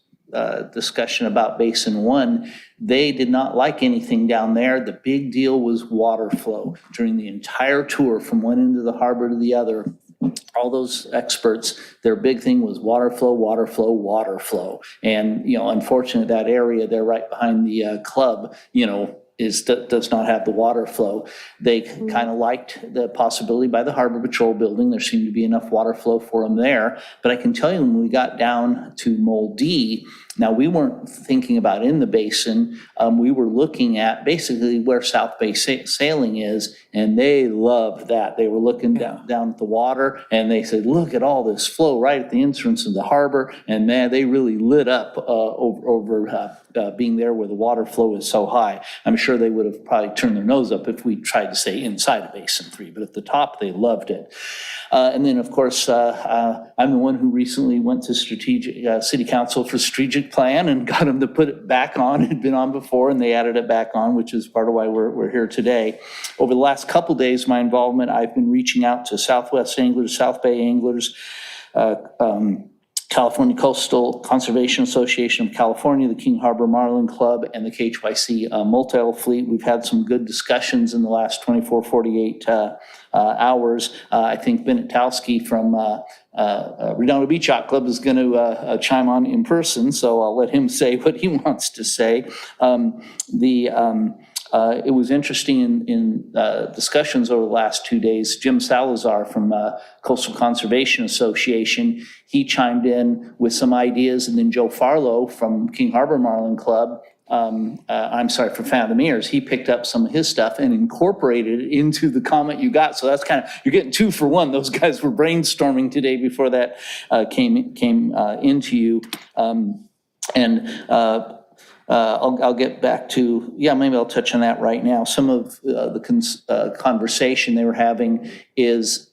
discussion about Basin 1, they did not like anything down there. The big deal was water flow. During the entire tour from one end of the harbor to the other, all those experts, their big thing was water flow, water flow, water flow. And, unfortunately, that area there right behind the club, does not have the water flow. They kind of liked the possibility by the Harbor Patrol building. There seemed to be enough water flow for them there. But I can tell you when we got down to Moldee, now we weren't thinking about in the basin. We were looking at basically where South Bay sailing is, and they loved that. They were looking down at the water, and they said, look at all this flow right at the entrance of the harbor. And man, they really lit up over being there where the water flow is so high. I'm sure they would have probably turned their nose up if we tried to say inside of Basin 3, but at the top, they loved it. And then, of course, I'm the one who recently went to strategic City Council for strategic plan and got them to put it back on. It had been on before, and they added it back on, which is part of why we're here today. Over the last couple days, my involvement, I've been reaching out to Southwest anglers, South Bay anglers, California Coastal Conservation Association of California, the King Harbor Marlin Club, and the KHYC Multi-Oil Fleet. We've had some good discussions in the last 24, 48 hours. I think Bennitolsky from Redondo Beach Yacht Club is going to chime on in person, so I'll let him say what he wants to say. It was interesting in discussions over the last 2 days. Jim Salazar from Coastal Conservation Association, he chimed in with some ideas, and then Joe Farlow from King Harbor Marlin Club, from Fan of the Mears, he picked up some of his stuff and incorporated it into the comment you got. So that's kind of, you're getting 2 for 1. Those guys were brainstorming today before that came into you. I'll get back to, maybe I'll touch on that right now. Some of the conversation they were having is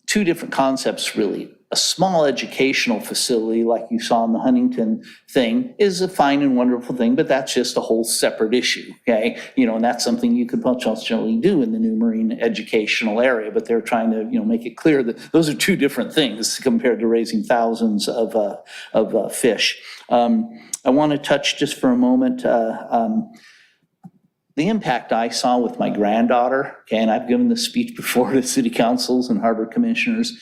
2 different concepts, really. A small educational facility like you saw in the Huntington thing is a fine and wonderful thing, but that's just a whole separate issue, okay? And that's something you could potentially do in the new marine educational area, but they're trying to, make it clear that those are 2 different things compared to raising thousands of fish. I want to touch just for a moment the impact I saw with my granddaughter, okay, and I've given this speech before to city councils and harbor commissioners.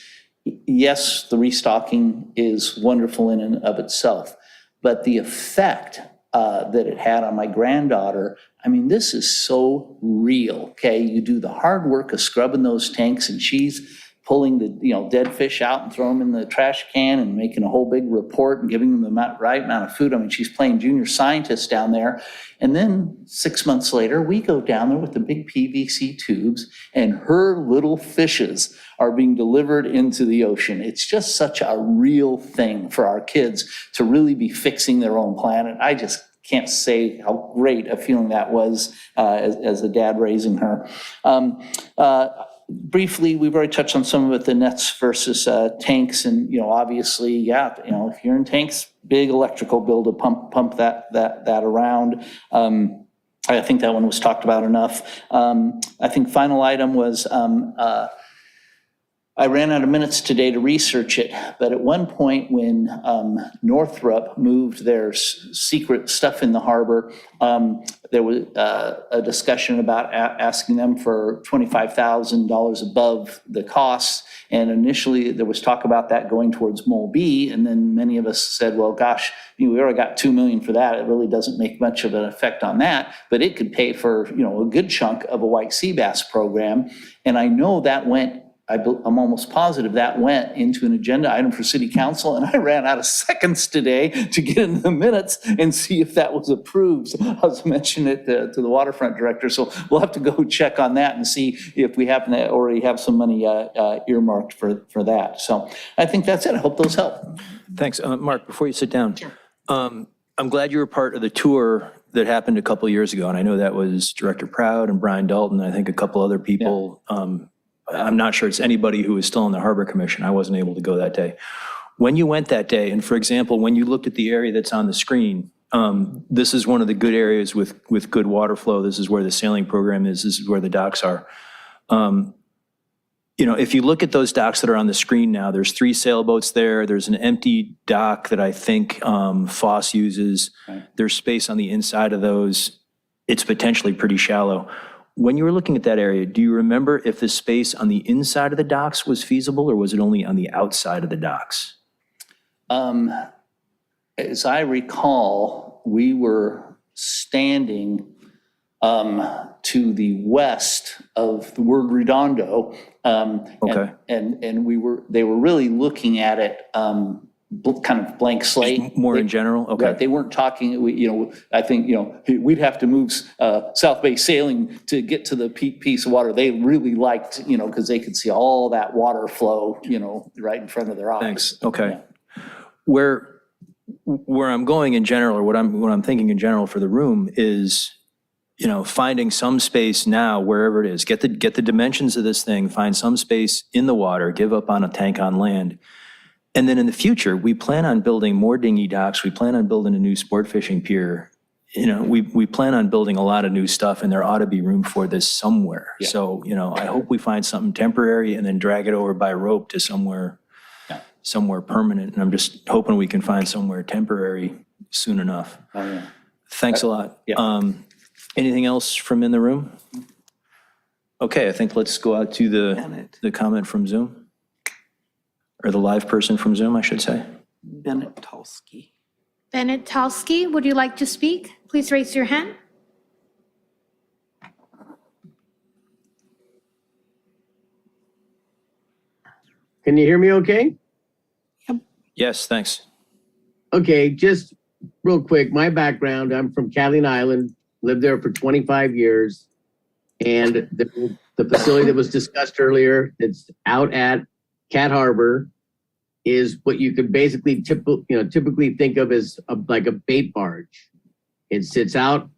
Yes, the restocking is wonderful in and of itself, but the effect that it had on my granddaughter, I mean, this is so real, okay? You do the hard work of scrubbing those tanks, and she's pulling the dead fish out and throwing them in the trash can and making a whole big report and giving them the right amount of food. I mean, she's playing junior scientist down there. And then 6 months later, we go down there with the big PVC tubes, and her little fishes are being delivered into the ocean. It's just such a real thing for our kids to really be fixing their own planet. I just can't say how great a feeling that was as a dad raising her. Briefly, we've already touched on some of it, the nets versus tanks, and obviously, if you're in tanks, big electrical bill to pump that around. I think that one was talked about enough. I think final item was I ran out of minutes today to research it, but at one point when Northrop moved their secret stuff in the harbor, there was a discussion about asking them for $25,000 above the costs. And initially there was talk about that going towards Mole B. And then many of us said, well, gosh, we already got $2 million for that. It really doesn't make much of an effect on that, but it could pay for, a good chunk of a white sea bass program. And I know that went, I'm almost positive that went into an agenda item for city council, and I ran out of seconds today to get in the minutes and see if that was approved. So I was mentioning it to the waterfront director, so we'll have to go check on that and see if we happen to already have some money earmarked for that. So I think that's it. I hope those help. Thanks. Mark, before you sit down, I'm glad you were part of the tour that happened a couple of years ago, and I know that was Director Proud and Brian Dalton, and I think a couple other people. I'm not sure it's anybody who is still on the Harbor Commission. I wasn't able to go that day. When you went that day, and for example, when you looked at the area that's on the screen, this is one of the good areas with good water flow. This is where the sailing program is. This is where the docks are. If you look at those docks that are on the screen now, there's 3 sailboats there. There's an empty dock that I think Foss uses. Right. There's space on the inside of those. It's potentially pretty shallow. When you were looking at that area, do you remember if the space on the inside of the docks was feasible, or was it only on the outside of the docks? As I recall, we were standing to the west of the word Redondo. Okay. And they were really looking at it kind of blank slate. More in general? Okay. Right, they weren't talking, I think, we'd have to move South Bay Sailing to get to the piece of water. They really liked, because they could see all that water flow, right in front of their eyes. Thanks. Okay. Yeah. Where I'm going in general, or what I'm thinking in general for the room is, finding some space now, wherever it is, get the dimensions of this thing, find some space in the water, give up on a tank on land. And then in the future, we plan on building more dinghy docks. We plan on building a new sport fishing pier. We plan on building a lot of new stuff, and there ought to be room for this somewhere. Yeah. So, I hope we find something temporary and then drag it over by rope to somewhere permanent. And I'm just hoping we can find somewhere temporary soon enough. Oh, yeah. Thanks a lot. Yeah. Anything else from in the room? Okay, I think let's go out to the comment from Zoom. Or the live person from Zoom, I should say. Bennitolsky. Bennitolsky, would you like to speak? Please raise your hand. Can you hear me okay? Yes, thanks. Okay, just real quick, my background, I'm from Catalina Island, lived there for 25 years. And the facility that was discussed earlier, it's out at Cat Harbor, is what you could basically typically think of as like a bait barge. It sits out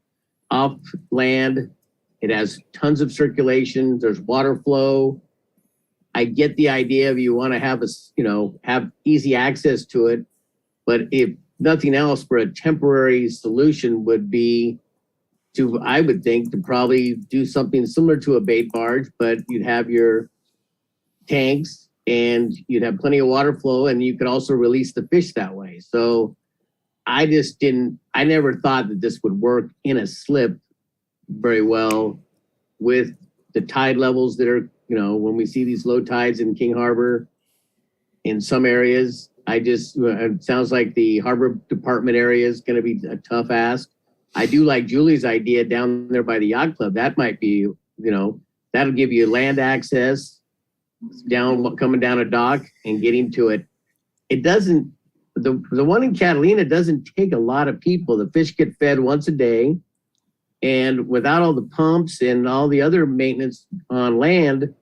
off land. It has tons of circulation. There's water flow. I get the idea of you want to have have easy access to it, but if nothing else, for a temporary solution would be I would think, to probably do something similar to a bait barge, but you'd have your tanks and you'd have plenty of water flow, and you could also release the fish that way. So I never thought that this would work in a slip very well with the tide levels that are, when we see these low tides in King Harbor in some areas. It sounds like the harbor department area is going to be a tough ask. I do like Julie's idea down there by the yacht club. That might be, that'll give you land access coming down a dock and getting to it. It doesn't, the one in Catalina doesn't take a lot of people. The fish get fed once a day, and without all the pumps and all the other maintenance on land,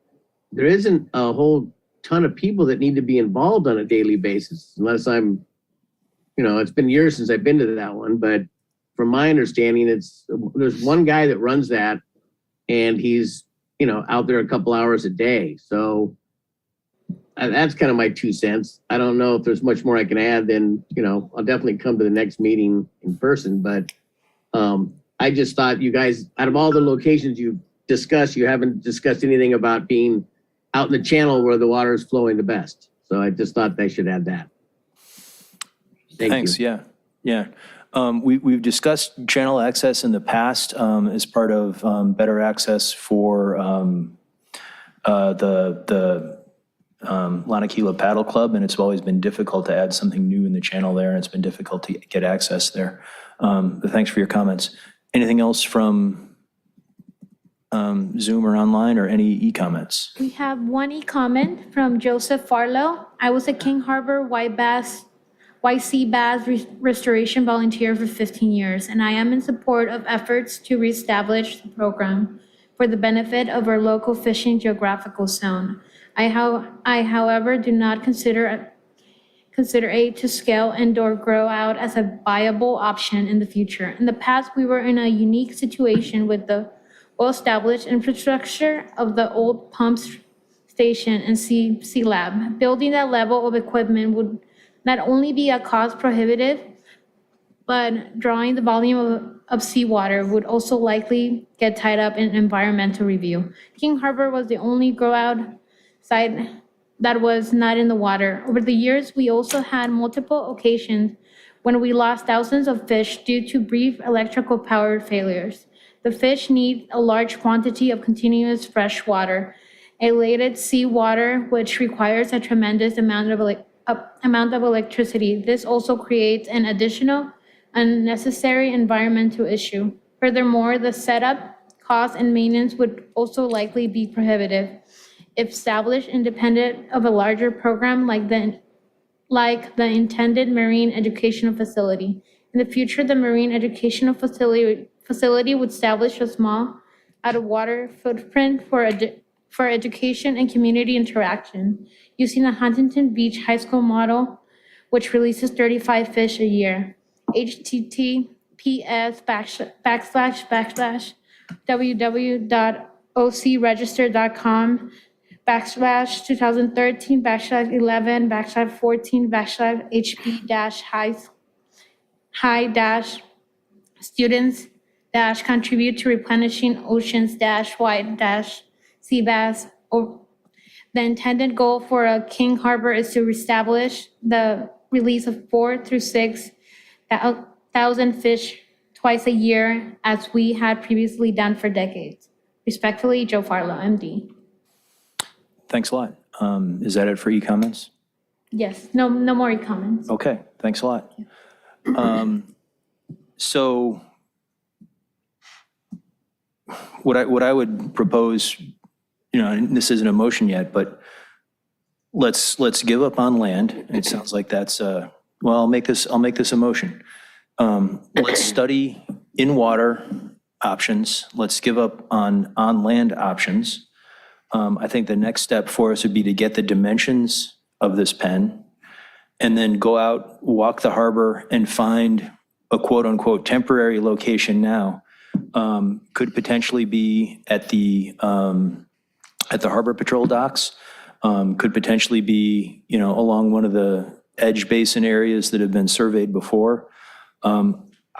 there isn't a whole ton of people that need to be involved on a daily basis, unless it's been years since I've been to that one, but from my understanding, there's one guy that runs that, and he's, out there a couple hours a day. So that's kind of my 2 cents. I don't know if there's much more I can add than, I'll definitely come to the next meeting in person, but I just thought you guys, out of all the locations you've discussed, you haven't discussed anything about being out in the channel where the water is flowing the best. So I just thought they should add that. Thanks, yeah, yeah. We've discussed channel access in the past as part of better access for the Lanakila Paddle Club, and it's always been difficult to add something new in the channel there, and it's been difficult to get access there. But thanks for your comments. Anything else from Zoom or online, or any e-comments? We have one e-comment from Joseph Farlow. I was a King Harbor White Sea Bass Restoration volunteer for 15 years, and I am in support of efforts to reestablish the program for the benefit of our local fishing geographical zone. I, however, do not consider aid to scale and/or grow out as a viable option in the future. In the past, we were in a unique situation with the well-established infrastructure of the old pump station and sea lab. Building that level of equipment would not only be a cost prohibitive, but drawing the volume of seawater would also likely get tied up in environmental review. King Harbor was the only grow-out site that was not in the water. Over the years, we also had multiple occasions when we lost thousands of fish due to brief electrical power failures. The fish need a large quantity of continuous fresh water, aerated seawater, which requires a tremendous amount of electricity. This also creates an additional unnecessary environmental issue. Furthermore, the setup, cost, and maintenance would also likely be prohibitive if established independent of a larger program like the intended marine educational facility. In the future, the marine educational facility would establish a small out-of-water footprint for education and community interaction using the Huntington Beach High School model, which releases 35 fish a year. https://www.ocregister.com/11/14/high-students-contribute to replenishing oceans-wide-sea bass. The intended goal for a King Harbor is to establish the release of 4,000 to 6,000 fish twice a year, as we had previously done for decades. Respectfully, Joe Farlow, MD. Thanks a lot. Is that it for e-comments? Yes, no more comments. Okay, thanks a lot. So what I would propose, and this isn't a motion yet, but let's give up on land. It sounds like that's well, I'll make this a motion. Let's study in water options. Let's give up on land options. I think the next step for us would be to get the dimensions of this pen and then go out, walk the harbor, and find a quote-unquote temporary location now. Could potentially be at the Harbor Patrol docks, could potentially be, along one of the edge basin areas that have been surveyed before.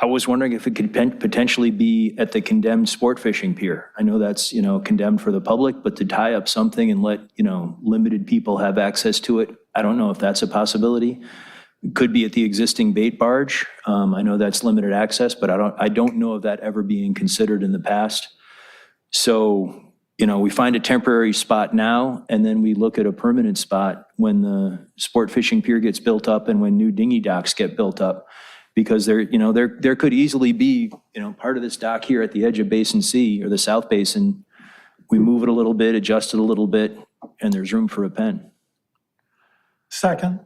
I was wondering if it could potentially be at the condemned sport fishing pier. I know that's, condemned for the public, but to tie up something and let, limited people have access to it, I don't know if that's a possibility. It could be at the existing bait barge. I know that's limited access, but I don't know of that ever being considered in the past. So, we find a temporary spot now, and then we look at a permanent spot when the sport fishing pier gets built up and when new dinghy docks get built up. Because there could easily be, part of this dock here at the edge of Basin C or the South Basin. We move it a little bit, adjust it a little bit, and there's room for a pen. Second.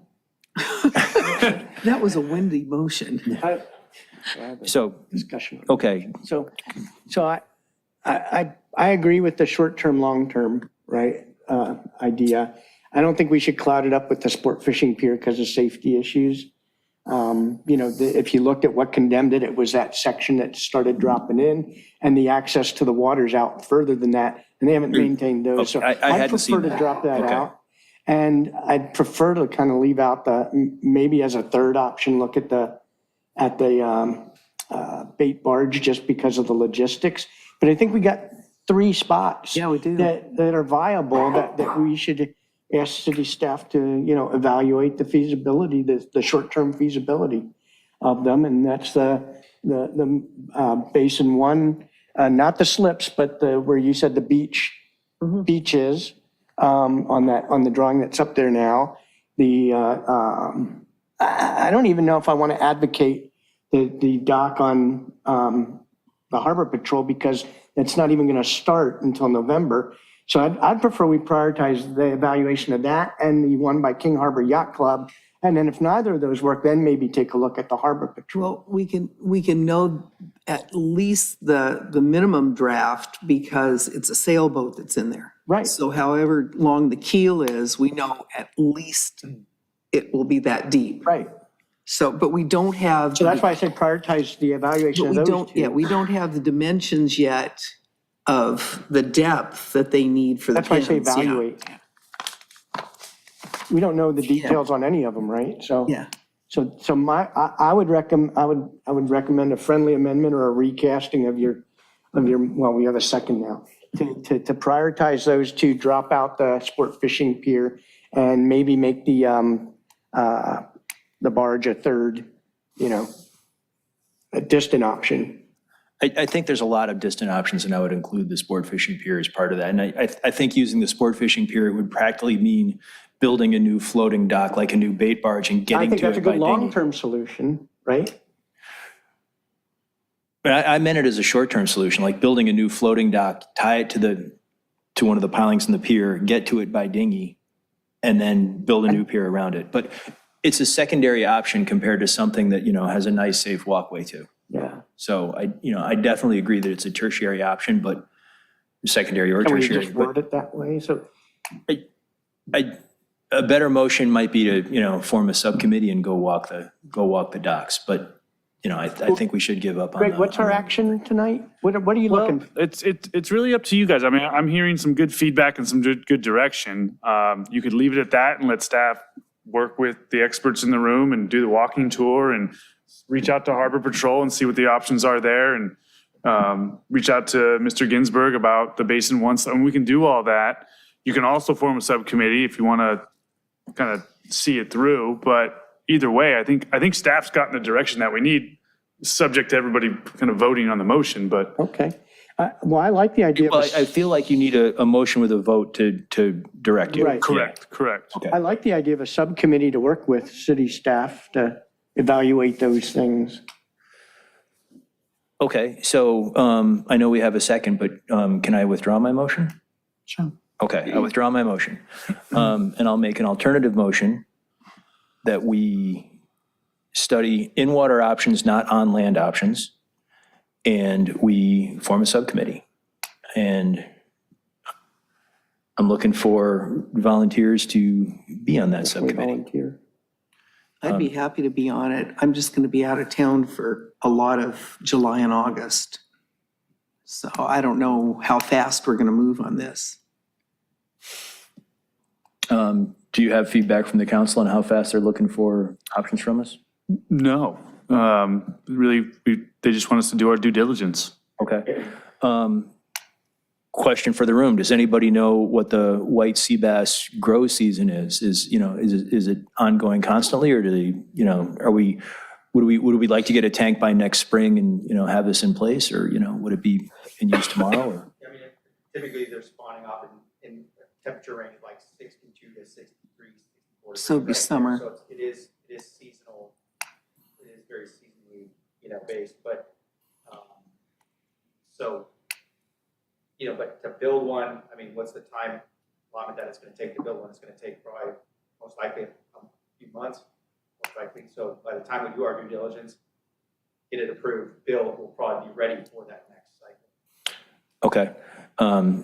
That was a windy motion. So, Discussion. okay, So I agree with the short-term, long-term, right, idea. I don't think we should cloud it up with the sport fishing pier because of safety issues. If you looked at what condemned it, it was that section that started dropping in, and the access to the water's out further than that, and they haven't maintained those. So I I'd hadn't seen prefer to that. drop that Okay. out. And I'd prefer to kind of leave out maybe as a third option, look at the bait barge just because of the logistics. But I think we got 3 spots. Yeah, we do. That are viable, that we should ask city staff to, evaluate the feasibility, the short-term feasibility of them. And that's the Basin 1, not the slips, but where you said the beach is, on the drawing that's up there now. I don't even know if I want to advocate the dock on the Harbor Patrol, because it's not even going to start until November. So I'd prefer we prioritize the evaluation of that and the one by King Harbor Yacht Club. And then if neither of those work, then maybe take a look at the Harbor Patrol. Well, we can know at least the minimum draft because it's a sailboat that's in there. Right. So however long the keel is, we know at least it will be that deep. Right. So, but we don't have. So that's why I said prioritize the evaluation of those two. Yeah, we don't have the dimensions yet of the depth that they need for the That's why I say pins. Yeah. evaluate. We don't know the details on any of them, right? So. Yeah. So I would recommend a friendly amendment or a recasting of your, well, we have a second now, to prioritize those two, drop out the sport fishing pier, and maybe make the barge a third, a distant option. I think there's a lot of distant options, and I would include the sport fishing pier as part of that. And I think using the sport fishing pier, it would practically mean building a new floating dock, like a new bait barge, and I getting think to that's a it by good dinghy. long-term solution, right? But I meant it as a short-term solution, like building a new floating dock, tie it to one of the pilings in the pier, get to it by dinghy, and then build a new pier around it. But it's a secondary option compared to something that, has a nice, safe walkway to. Yeah. So I definitely agree that it's a tertiary option, but secondary or Can we tertiary. just But word it that way? So. a better motion might be to, form a subcommittee and go walk the docks. But, I think we should give up on Greg, what's our action tonight? What are you Well, looking? it's really up to you guys. I mean, I'm hearing some good feedback and some good direction. You could leave it at that and let staff work with the experts in the room and do the walking tour and reach out to Harbor Patrol and see what the options are there, and reach out to Mr. Ginsburg about the Basin 1 stuff. And we can do all that. You can also form a subcommittee if you want to kind of see it through. But either way, I think staff's gotten the direction that we need, subject to everybody kind of voting on the motion. But Okay. Well, I like the idea. Well, I feel like you need a motion with a vote to direct you. Right. correct. Okay. I like the idea of a subcommittee to work with city staff to evaluate those things. Okay, so I know we have a second, but can I withdraw my motion? Sure. Okay, I withdraw my motion. And I'll make an alternative motion that we study in-water options, not on-land options, and we form a subcommittee. And I'm looking for volunteers to be on that subcommittee. Volunteer. I'd be happy to be on it. I'm just going to be out of town for a lot of July and August. So I don't know how fast we're going to move on this. Do you have feedback from the council on how fast they're looking for options from us? No, really, they just want us to do our due diligence. Okay. Question for the room. Does anybody know what the white sea bass grow season is? Is it ongoing constantly, or do they, would we like to get a tank by next spring and, have this in place, or, would it be in use tomorrow? Or? I mean, typically they're spawning up in temperature range like 62 to 63, 64. So it'd be summer. So it is seasonal. It is very seasonally, based, but, but to build one, I mean, what's the time allotment that it's going to take to build one? It's going to take probably most likely a few months, most likely. So by the time we do our due diligence, get it approved, build, we'll probably be ready for that next cycle. Okay.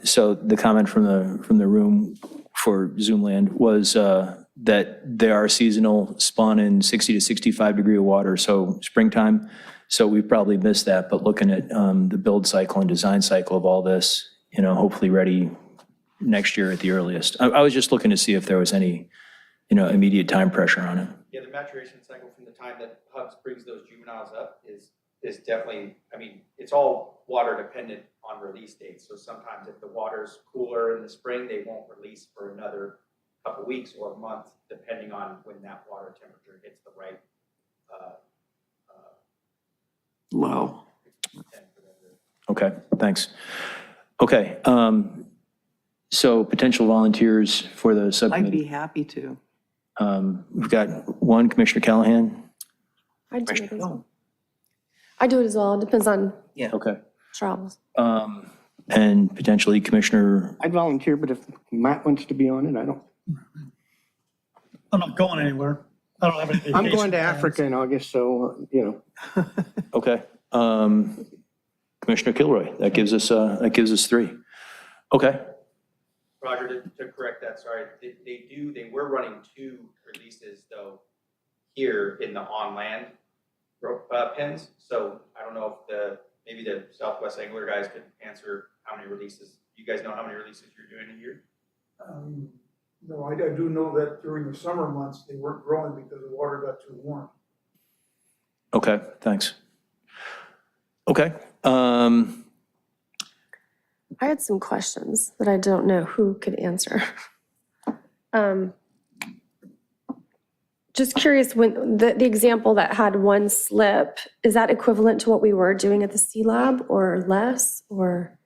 So the comment from the room for Zoomland was that there are seasonal spawn in 60 to 65 degree water, so springtime. So we probably missed that, but looking at the build cycle and design cycle of all this, hopefully ready next year at the earliest. I was just looking to see if there was any, immediate time pressure on it. Yeah, the maturation cycle from the time that Hubs brings those juveniles up is is definitely, I mean, it's all water dependent on release dates. So sometimes if the water's cooler in the spring, they won't release for another couple weeks or a month, depending on when that water temperature hits the right Low. Okay, thanks. Okay, so potential volunteers for the I'd be subcommittee. happy to. We've got one, Commissioner Callahan. I do it as well. I do it as well. It depends on Okay. travels. And potentially Commissioner, I'd volunteer, but if Matt wants to be on it, I don't. I'm not going anywhere. I don't have any I'm vacation going to plans. Africa in August, so, okay. Commissioner Kilroy, that gives us three. Okay, Roger, to correct that, sorry, they were running 2 releases though here in the on-land pens. So I don't know if maybe the Southwest Angler guys could answer how many releases. You guys know how many releases you're doing a year? No, I do know that during the summer months, they weren't growing because the water got too warm. okay, thanks. Okay, I had some questions that I don't know who could answer. Just curious, when the example that had 1 slip, is that equivalent to what we were doing at the C Lab or less or?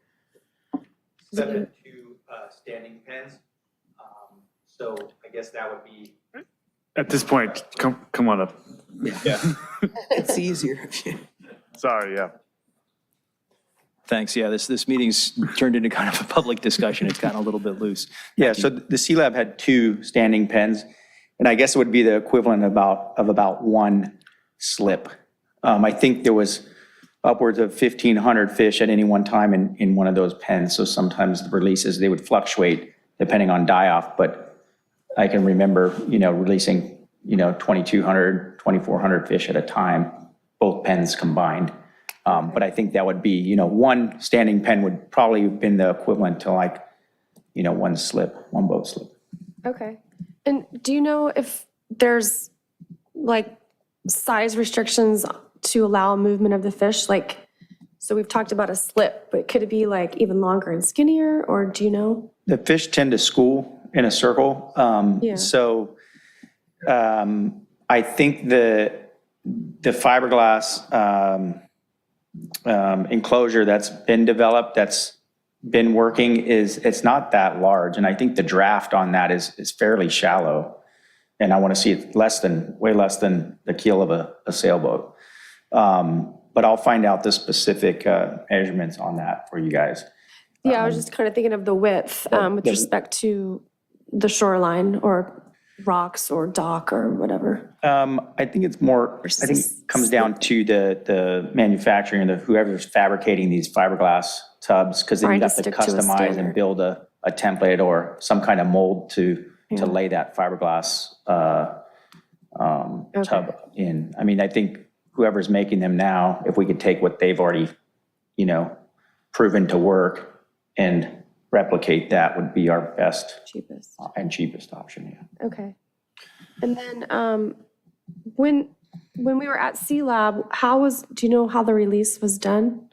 7 2 standing pens. So I guess that would be. At this point, come on up. It's easier. Sorry, yeah. thanks. Yeah, this meeting's turned into kind of a public discussion. It's gotten a little bit loose. Yeah, so the C Lab had 2 standing pens, and I guess it would be the equivalent of about 1 slip. I think there was upwards of 1,500 fish at any one time in one of those pens, so sometimes the releases, they would fluctuate depending on die-off, but I can remember, releasing, 2,200, 2,400 fish at a time, both pens combined. But I think that would be, 1 standing pen would probably have been the equivalent to 1 slip, 1 boat slip. Okay. And do you know if there's size restrictions to allow movement of the fish? So we've talked about a slip, but could it be even longer and skinnier, or do you know? The fish tend to school in a circle. Yeah. So I think the fiberglass enclosure that's been developed, that's been working, it's not that large. And I think the draft on that is fairly shallow. And I want to see it way less than the keel of a sailboat. But I'll find out the specific measurements on that for you guys. Yeah, I was just kind of thinking of the width with respect to the shoreline or rocks or dock or whatever. I think it's more, I think it comes down to the manufacturing and whoever's fabricating these fiberglass tubs, because then you have to customize and build a template or some kind of mold to lay that fiberglass tub in. I mean, I think whoever's making them now, if we could take what they've already, proven to work and replicate that, would be our best and cheapest option. Yeah. Okay. And then when we were at C Lab, do you know how the release was done?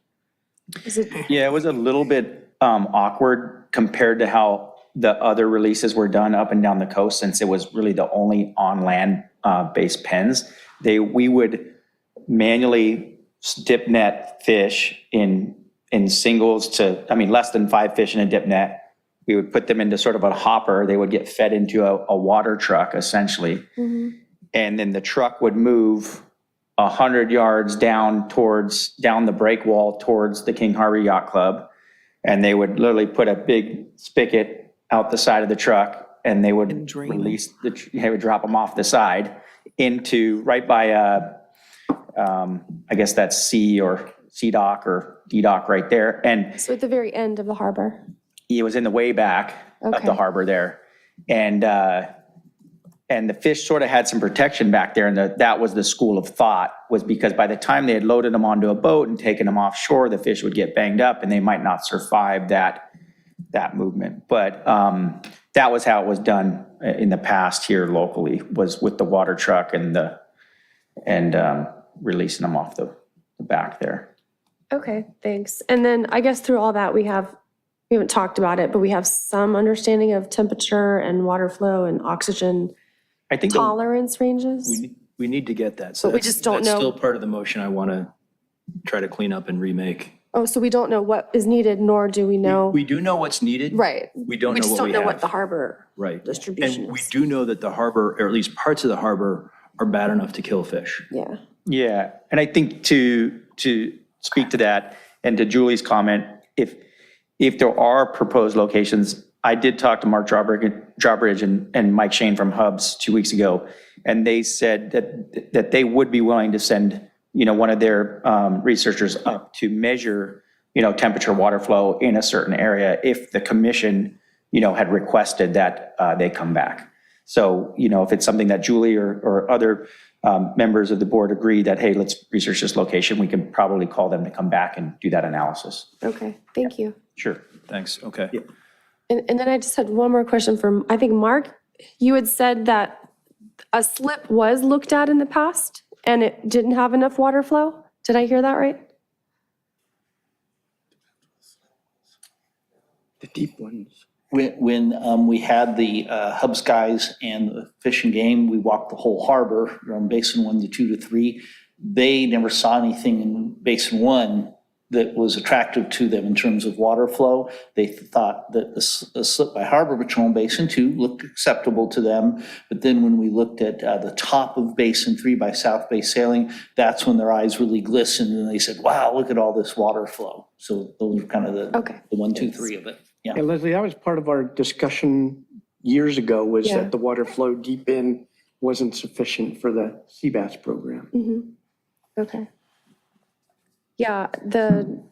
Yeah, it was a little bit awkward compared to how the other releases were done up and down the coast, since it was really the only on land based pens. We would manually dip net fish in singles to, less than 5 fish in a dip net. We would put them into sort of a hopper. They would get fed into a water truck, essentially. Mm-hmm. And then the truck would move 100 yards down the break wall towards the King Harbor Yacht Club. And they would literally put a big spigot out the side of the truck, and they would release they would drop them off the side into right by, I guess that's C dock or D dock right there. And so at the very end of the harbor? It was in the way back of the harbor there. And the fish sort of had some protection back there. And that was the school of thought, was because by the time they had loaded them onto a boat and taken them offshore, the fish would get banged up and they might not survive that movement. But that was how it was done in the past here locally, was with the water truck and releasing them off the the back there. Okay, thanks. And then I guess through all that, we haven't talked about it, but we have some understanding of temperature and water flow and oxygen I think tolerance ranges. We need to get that. So But we that's- just don't That's know- still part of the motion I want to try to clean up and remake. Oh, so we don't know what is needed, nor do we know. We do know what's needed. Right. We don't We know just what don't we know what have. the harbor Right. distribution And we is. do know that the harbor, or at least parts of the harbor, are bad enough to kill fish. Yeah. Yeah, and I think to speak to that and to Julie's comment, if there are proposed locations, I did talk to Mark Drawbridge and Mike Shane from Hubs 2 weeks ago, and they said that they would be willing to send, one of their researchers up to measure, temperature, water flow in a certain area if the commission, had requested that they come back. So, if it's something that Julie or other members of the board agree that, hey, let's research this location, we can probably call them to come back and do that analysis. Okay, thank you. Sure. Thanks, okay. And then I just had one more question from, I think, Mark. You had said that a slip was looked at in the past and it didn't have enough water flow. Did I hear that right? The deep ones. When we had the Hubs guys and the Fish and Game, we walked the whole harbor from Basin 1 to 2 to 3. They never saw anything in Basin 1 that was attractive to them in terms of water flow. They thought that the slip by Harbor Patrol in Basin 2 looked acceptable to them. But then when we looked at the top of Basin 3 by South Bay Sailing, that's when their eyes really glistened and they said, wow, look at all this water flow. So those are kind of the 1, 2, 3 of it. Yeah. Yeah, Leslie, that was part of our discussion years ago, was Yeah. that the water flow deep in wasn't sufficient for the sea bass program. Okay. Yeah, the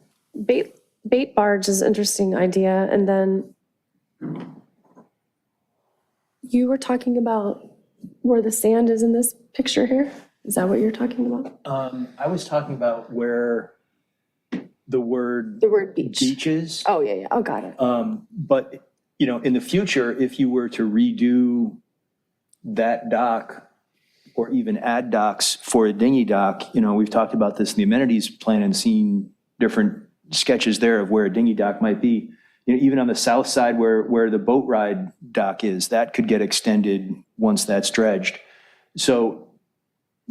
bait barge is an interesting idea. And then you were talking about where the sand is in this picture here. Is that what you're talking about? I was talking about where the word beach. beaches. Oh, yeah, yeah. Oh, got it. But, in the future, if you were to redo that dock or even add docks for a dinghy dock, we've talked about this in the amenities plan and seen different sketches there of where a dinghy dock might be. Even on the south side where the boat ride dock is, that could get extended once that's dredged. So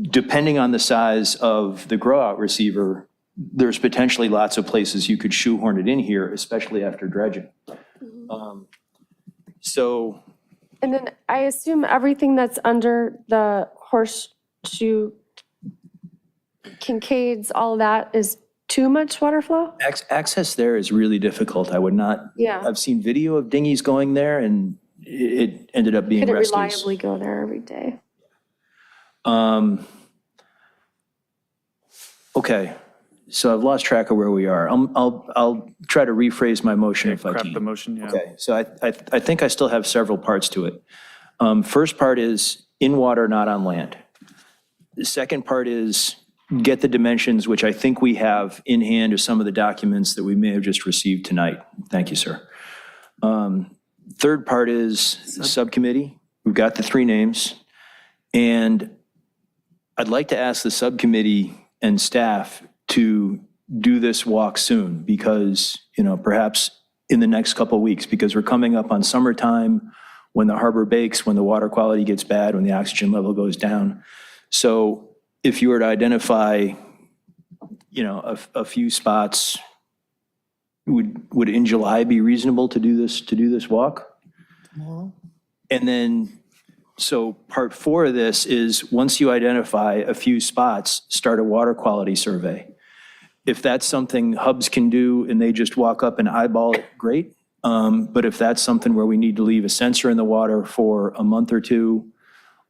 depending on the size of the grow out receiver, there's potentially lots of places you could shoehorn it in here, especially after dredging. And then I assume everything that's under the horseshoe, Kincaids, all of that is too much water flow? Access there is really difficult. I would not. Yeah. I've seen video of dinghies going there and it ended up being Could it rescues. reliably go there every day? Okay, so I've lost track of where we are. I'll try to rephrase my motion if I Crap can. the motion, yeah. Okay, so I think I still have several parts to it. First part is in water, not on land. The second part is get the dimensions, which I think we have in hand, of some of the documents that we may have just received tonight. Thank you, sir. Third part is subcommittee. We've got the 3 names. And I'd like to ask the subcommittee and staff to do this walk soon because, perhaps in the next couple of weeks, because we're coming up on summertime, when the harbor bakes, when the water quality gets bad, when the oxygen level goes down. So if you were to identify, a few spots, would in July be reasonable to do this walk? And then, so part 4 of this is once you identify a few spots, start a water quality survey. If that's something Hubs can do and they just walk up and eyeball it, great. But if that's something where we need to leave a sensor in the water for a month or 2,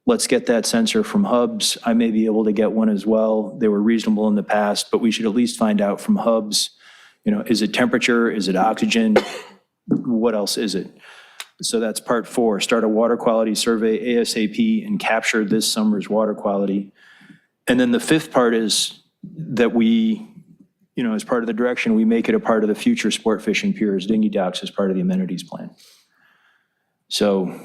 let's get that sensor from Hubs. I may be able to get one as well. They were reasonable in the past, but we should at least find out from Hubs, is it temperature? Is it oxygen? What else is it? So that's part 4, start a water quality survey ASAP and capture this summer's water quality. And then the 5th part is that we, as part of the direction, we make it a part of the future sport fishing piers, dinghy docks as part of the amenities plan. So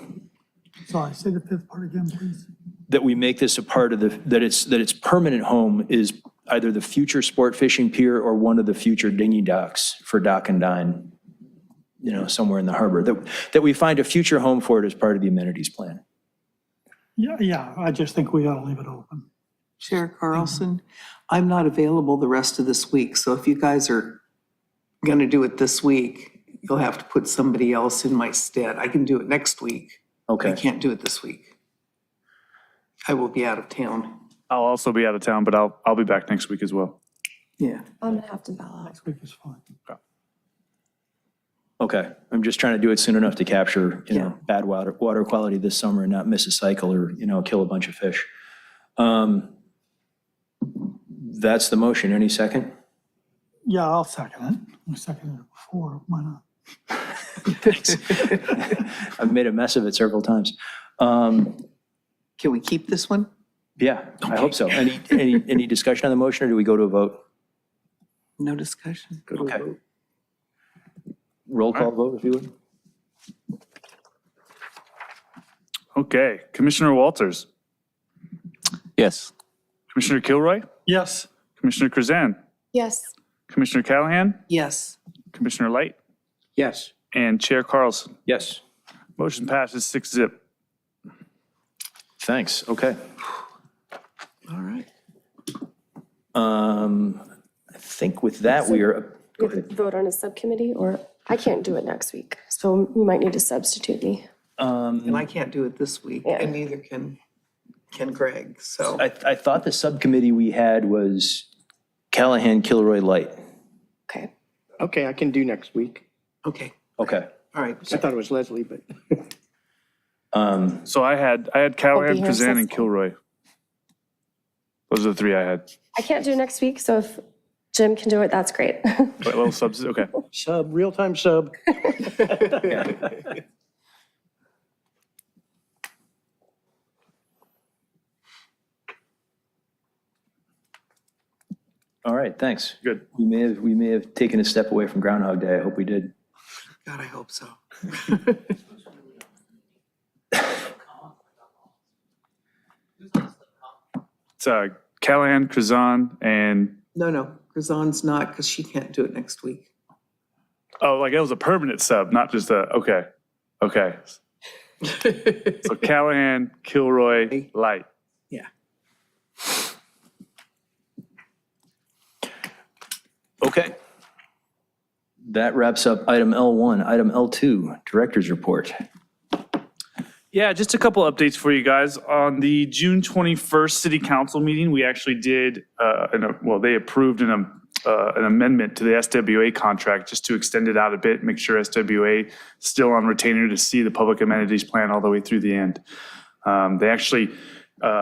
Sorry, say the 5th part again, please. that we make this a part of that its permanent home is either the future sport fishing pier or one of the future dinghy docks for dock and dine, somewhere in the harbor, that we find a future home for it as part of the amenities plan. Yeah, I just think we ought to leave it open. Chair Carlson, I'm not available the rest of this week, so if you guys are going to do it this week, you'll have to put somebody else in my stead. I can do it next week. I Okay. can't do it this week. I will be out of town. I'll also be out of town, but I'll be back next week as well. Yeah. I'm gonna have to bow out. Next week is fine. Okay. I'm just trying to do it soon enough to capture, Yeah. bad water quality this summer and not miss a cycle or, kill a bunch of fish. That's the motion. Any second? Yeah, I'll second it. I seconded it before, why not? I've made a mess of it several times. Can we keep this one? Yeah, I hope so. Any discussion on the motion, or do we go to a vote? No discussion? Okay. Roll call vote, if you would. Okay, Commissioner Walters, Yes. Commissioner Kilroy, Yes. Commissioner Krazan, Yes. Commissioner Callahan, Yes. Commissioner Light, Yes. and Chair Carlson. Yes. Motion passes 6-0. Thanks, okay. All right. I think with that, we are, We have to vote on a subcommittee, or I can't do it next week, so you might need to substitute me. And I can't do it this week, Yeah. and neither can Greg, so. I thought the subcommittee we had was Callahan, Kilroy, Light. Okay. Okay, I can do next week. Okay, Okay. all right. I thought it was Leslie, but So I had Callahan, here, Krazan, and so- Kilroy. Those are the three I had. I can't do next week, so if Jim can do it, that's great. Wait, little subs, okay. sub, real-time sub. All right, thanks. Good. We may have taken a step away from Groundhog Day. I hope we did. God, I hope so. It's Callahan, Krazan, and, No, Krazan's not, because she can't do it next week. oh, like it was a permanent sub, not just okay. So Callahan, Kilroy, Light. Yeah. Okay. That wraps up item L1. Item L2, Director's Report. Yeah, just a couple updates for you guys. On the June 21st City Council meeting, we actually did, they approved an amendment to the SWA contract just to extend it out a bit, make sure SWA is still on retainer to see the public amenities plan all the way through the end. They actually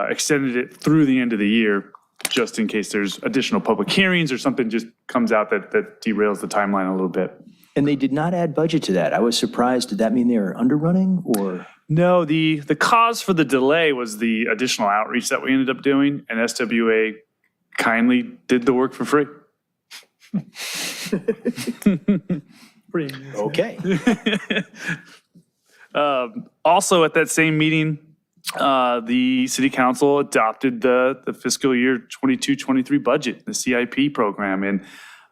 extended it through the end of the year, just in case there's additional public hearings or something just comes out that derails the timeline a little bit. And they did not add budget to that. I was surprised. Did that mean they were underrunning or? No, the cause for the delay was the additional outreach that we ended up doing, and SWA kindly did the work for free. Pretty amazing. Okay. Also, at that same meeting, the city council adopted the fiscal year 22-23 budget, the CIP program, and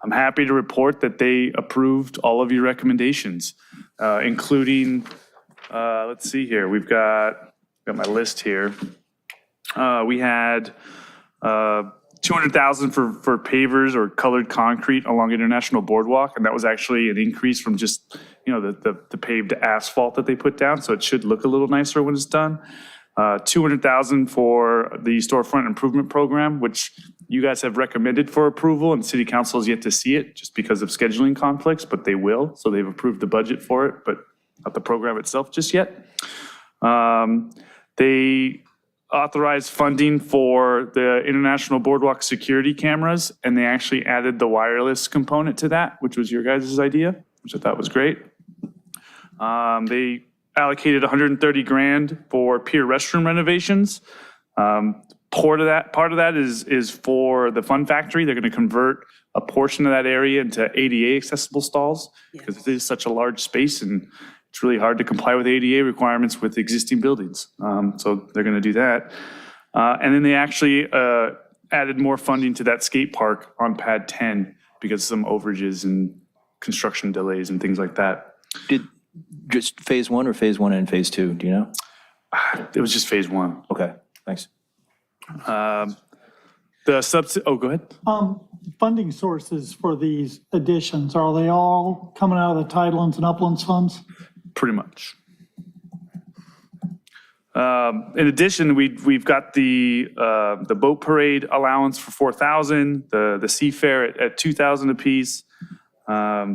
I'm happy to report that they approved all of your recommendations, including, let's see here, we've got my list here. We had $200,000 for pavers or colored concrete along International Boardwalk, and that was actually an increase from just, the paved asphalt that they put down, so it should look a little nicer when it's done. $200,000 for the storefront improvement program, which you guys have recommended for approval, and city council has yet to see it just because of scheduling conflicts, but they will. So they've approved the budget for it, but not the program itself just yet. They authorized funding for the International Boardwalk security cameras, and they actually added the wireless component to that, which was your guys' idea, which I thought was great. They allocated $130,000 for pier restroom renovations. Part of that is for the Fun Factory. They're going to convert a portion of that area into ADA accessible stalls because it is such a large space and it's really hard to comply with ADA requirements with existing buildings. So they're going to do that. And then they actually added more funding to that skate park on pad 10 because of some overages and construction delays and things like that. Did just phase 1 or phase 1 and phase 2, do you know? It was just phase 1. Okay, thanks. Oh, go ahead. Funding sources for these additions, are they all coming out of the Tidelands and Uplands funds? Pretty much. In addition, we've got the boat parade allowance for 4,000, the seafair at 2,000 apiece.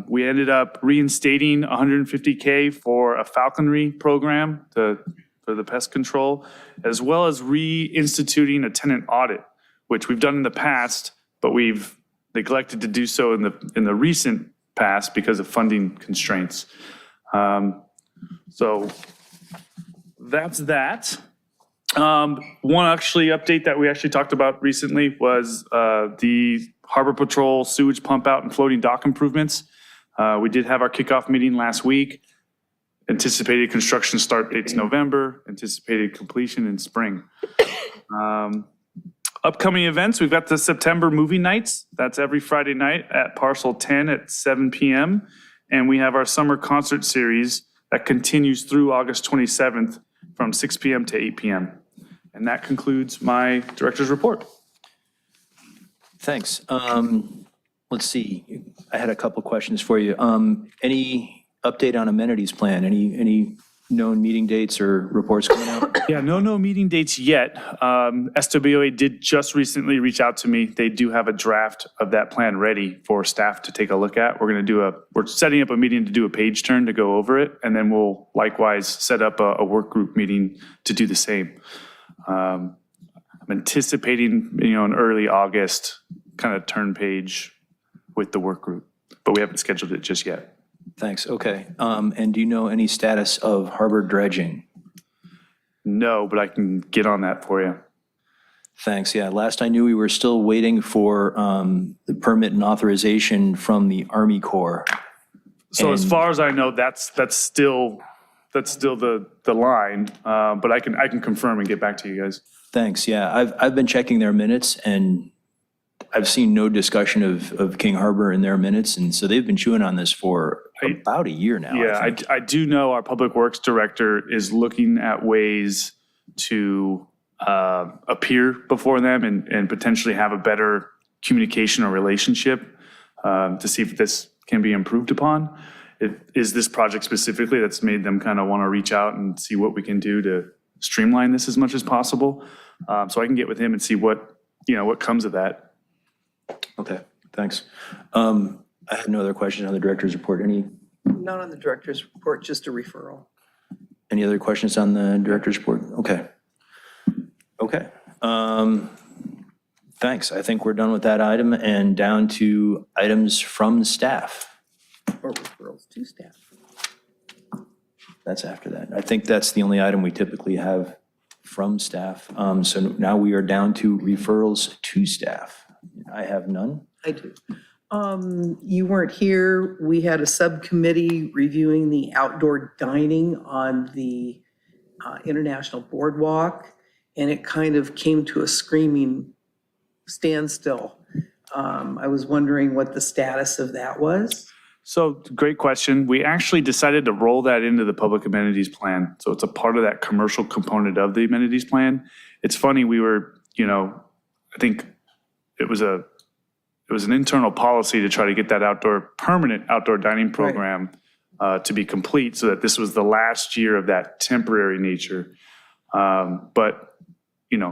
We ended up reinstating 150K for a falconry program for the pest control, as well as reinstituting a tenant audit, which we've done in the past, but we've neglected to do so in the recent past because of funding constraints. So that's that. One actually update that we actually talked about recently was the Harbor Patrol sewage pump out and floating dock improvements. We did have our kickoff meeting last week. Anticipated construction start dates November, anticipated completion in spring. Upcoming events, we've got the September movie nights. That's every Friday night at Parcel 10 at 7 p.m. And we have our summer concert series that continues through August 27th from 6 p.m. to 8 p.m. And that concludes my director's report. Thanks. Let's see. I had a couple questions for you. Any update on amenities plan? Any known meeting dates or reports coming out? Yeah, no meeting dates yet. SWA did just recently reach out to me. They do have a draft of that plan ready for staff to take a look at. We're setting up a meeting to do a page turn to go over it, and then we'll likewise set up a work group meeting to do the same. I'm anticipating, an early August kind of turn page with the work group, but we haven't scheduled it just yet. Thanks, okay. And do you know any status of harbor dredging? No, but I can get on that for you. Thanks, yeah. Last I knew, we were still waiting for the permit and authorization from the Army Corps. So as far as I know, that's still the line, but I can confirm and get back to you guys. Thanks, yeah. I've been checking their minutes, and I've seen no discussion of King Harbor in their minutes, and so they've been chewing on this for about a year now. Yeah, I do know our Public Works Director is looking at ways to appear before them and potentially have a better communication or relationship to see if this can be improved upon. Is this project specifically that's made them kind of want to reach out and see what we can do to streamline this as much as possible? So I can get with him and see what comes of that. Okay, thanks. I have no other questions on the director's report. Not on the director's report, just a referral. Any other questions on the director's report? Okay. Okay. Thanks. I think we're done with that item and down to items from staff. Or referrals to staff. That's after that. I think that's the only item we typically have from staff. So now we are down to referrals to staff. I have none. I do. You weren't here. We had a subcommittee reviewing the outdoor dining on the International Boardwalk, and it kind of came to a screaming standstill. I was wondering what the status of that was. So great question. We actually decided to roll that into the public amenities plan. So it's a part of that commercial component of the amenities plan. It's funny, we were, I think it was an internal policy to try to get that permanent outdoor dining program to be complete so that this was the last year of that temporary nature. But,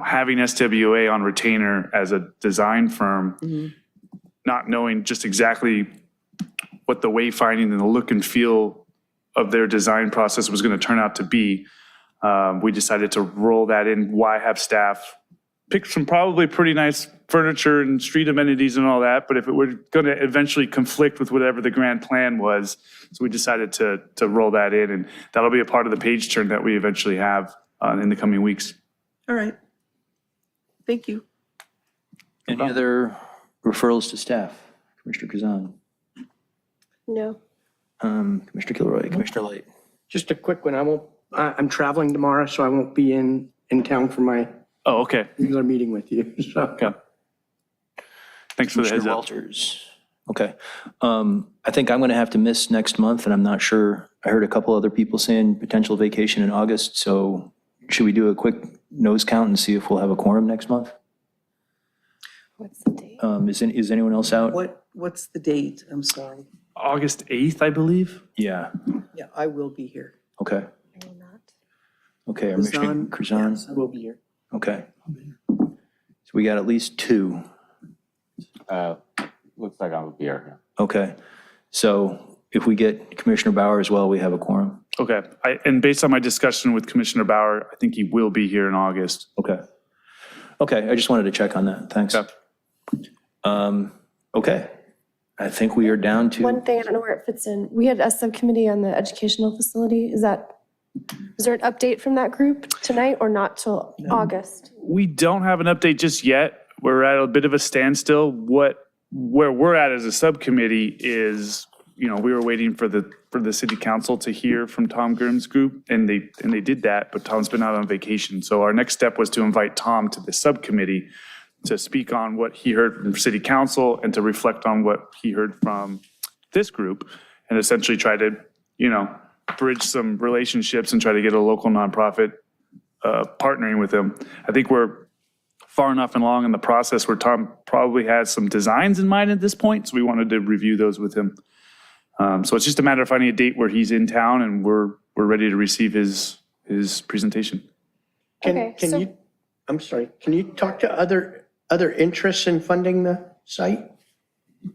having SWA on retainer as a design firm, not knowing just exactly what the wayfinding and the look and feel of their design process was going to turn out to be, we decided to roll that in. Why have staff pick some probably pretty nice furniture and street amenities and all that, but if it were going to eventually conflict with whatever the grand plan was, so we decided to roll that in, and that'll be a part of the page turn that we eventually have in the coming weeks. All right. Thank you. Any other referrals to staff? Commissioner Kazan? No. Commissioner Kilroy, Commissioner Light? Just a quick one. I'm traveling tomorrow, so I won't be in town for my Oh, okay. regular meeting with you. So Okay. Thanks for the heads Commissioner up. Walters. Okay. I think I'm going to have to miss next month, and I'm not sure. I heard a couple other people saying potential vacation in August, so should we do a quick nose count and see if we'll have a quorum next month? What's the date? Is anyone else out? What's the date? I'm sorry. August 8th, I believe. Yeah, Yeah, I will be here. okay. I will not. Okay, our Michigan, Curzon, Yes, I will be here. okay. So we got at least two. Looks like I'll be here. Okay, so if we get Commissioner Bauer as well, we have a quorum. Okay. And based on my discussion with Commissioner Bauer, I think he will be here in August. Okay. Okay, I just wanted to check on that, thanks. Okay. Okay, I think we are down to. One thing, I don't know where it fits in. We had a subcommittee on the educational facility. Is there an update from that group tonight or not till August? We don't have an update just yet. We're at a bit of a standstill. Where we're at as a subcommittee is, we were waiting for the city council to hear from Tom Grimm's group, and they did that, but Tom's been out on vacation. So our next step was to invite Tom to the subcommittee to speak on what he heard from city council and to reflect on what he heard from this group, and essentially try to, bridge some relationships and try to get a local nonprofit partnering with them. I think we're far enough along in the process where Tom probably has some designs in mind at this point, so we wanted to review those with him. So it's just a matter of finding a date where he's in town and we're ready to receive his presentation. Okay, so- I'm sorry, can you talk to other interests in funding the site?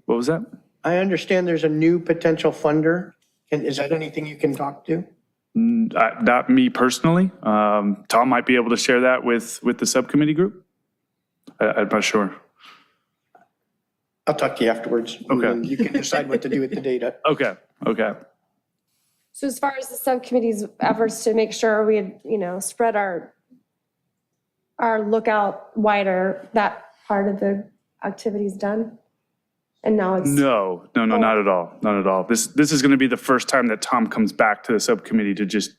What was that? I understand there's a new potential funder. Is that anything you can talk to? Not me personally. Tom might be able to share that with the subcommittee group. I'm not sure. I'll talk to you afterwards. Okay. And you can decide what to do with the data. Okay. So as far as the subcommittee's efforts to make sure we had, spread our lookout wider, that part of the activity's done? And now it's. No, not at all. Not at all. This is going to be the first time that Tom comes back to the subcommittee to just,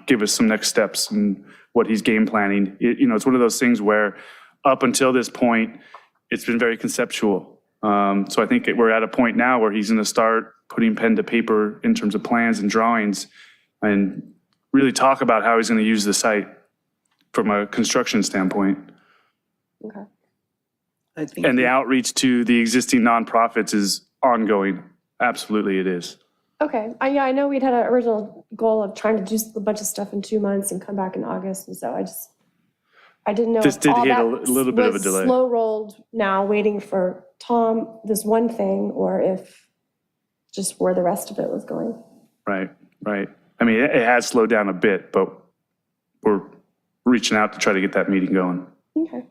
give us some next steps and what he's game planning. It's one of those things where up until this point, it's been very conceptual. So I think we're at a point now where he's going to start putting pen to paper in terms of plans and drawings and really talk about how he's going to use the site from a construction standpoint. Okay. And the outreach to the existing nonprofits is ongoing. Absolutely it is. Okay, I know we'd had an original goal of trying to do a bunch of stuff in 2 months and come back in August, and so I didn't know This if did all hit that a little bit of a delay. was slow-rolled now, waiting for Tom, this one thing, or if just where the rest of it was going. Right. I mean, it has slowed down a bit, but we're reaching out to try to get that meeting going. Okay.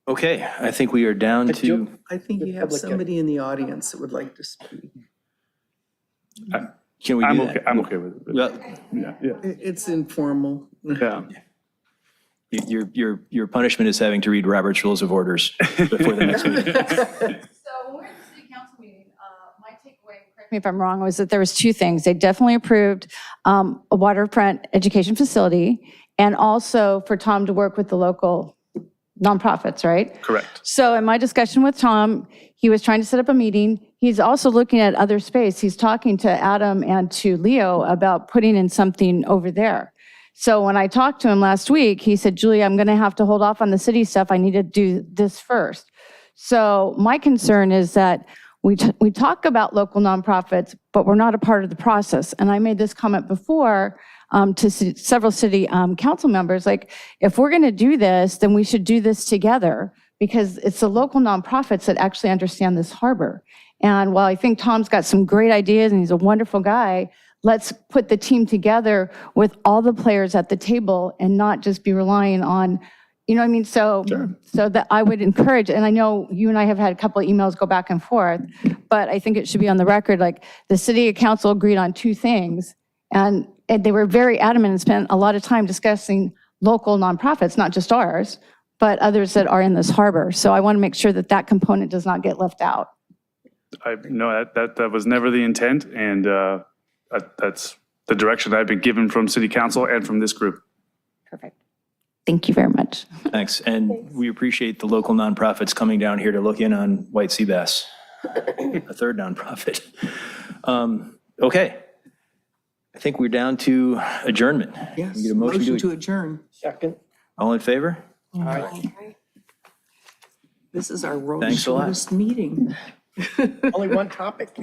Okay, I think we are down to, I think you have somebody in the audience that would like to speak. can we do that? I'm okay with it. Well, Yeah. It's informal. Yeah. Your punishment is having to read Robert's Rules of Orders before the next meeting. So when we're at the city council meeting, my takeaway, correct me if I'm wrong, was that there was two things. They definitely approved a waterfront education facility and also for Tom to work with the local nonprofits, right? Correct. So in my discussion with Tom, he was trying to set up a meeting. He's also looking at other space. He's talking to Adam and to Leo about putting in something over there. So when I talked to him last week, he said, Julie, I'm going to have to hold off on the city stuff. I need to do this first. So my concern is that we talk about local nonprofits, but we're not a part of the process. And I made this comment before to several city council members, like, if we're going to do this, then we should do this together because it's the local nonprofits that actually understand this harbor. And while I think Tom's got some great ideas and he's a wonderful guy, let's put the team together with all the players at the table and not just be relying on, you know what I mean? So, so that I would encourage, and I know you and I have had a couple of emails go back and forth, but I think it should be on the record, like the city council agreed on two things and they were very adamant and spent a lot of time discussing local nonprofits, not just ours, but others that are in this harbor. So I want to make sure that that component does not get left out. No, that was never the intent, and that's the direction I've been given from city council and from this group. Perfect. Thank you very much. Thanks. And we appreciate the local nonprofits coming down here to look in on white sea bass, a third nonprofit. Okay. I think we're down to adjournment. Yes, We get a motion to, adjourn. Second. all in favor? This is our world's Thanks a lot. shortest meeting. Only one topic.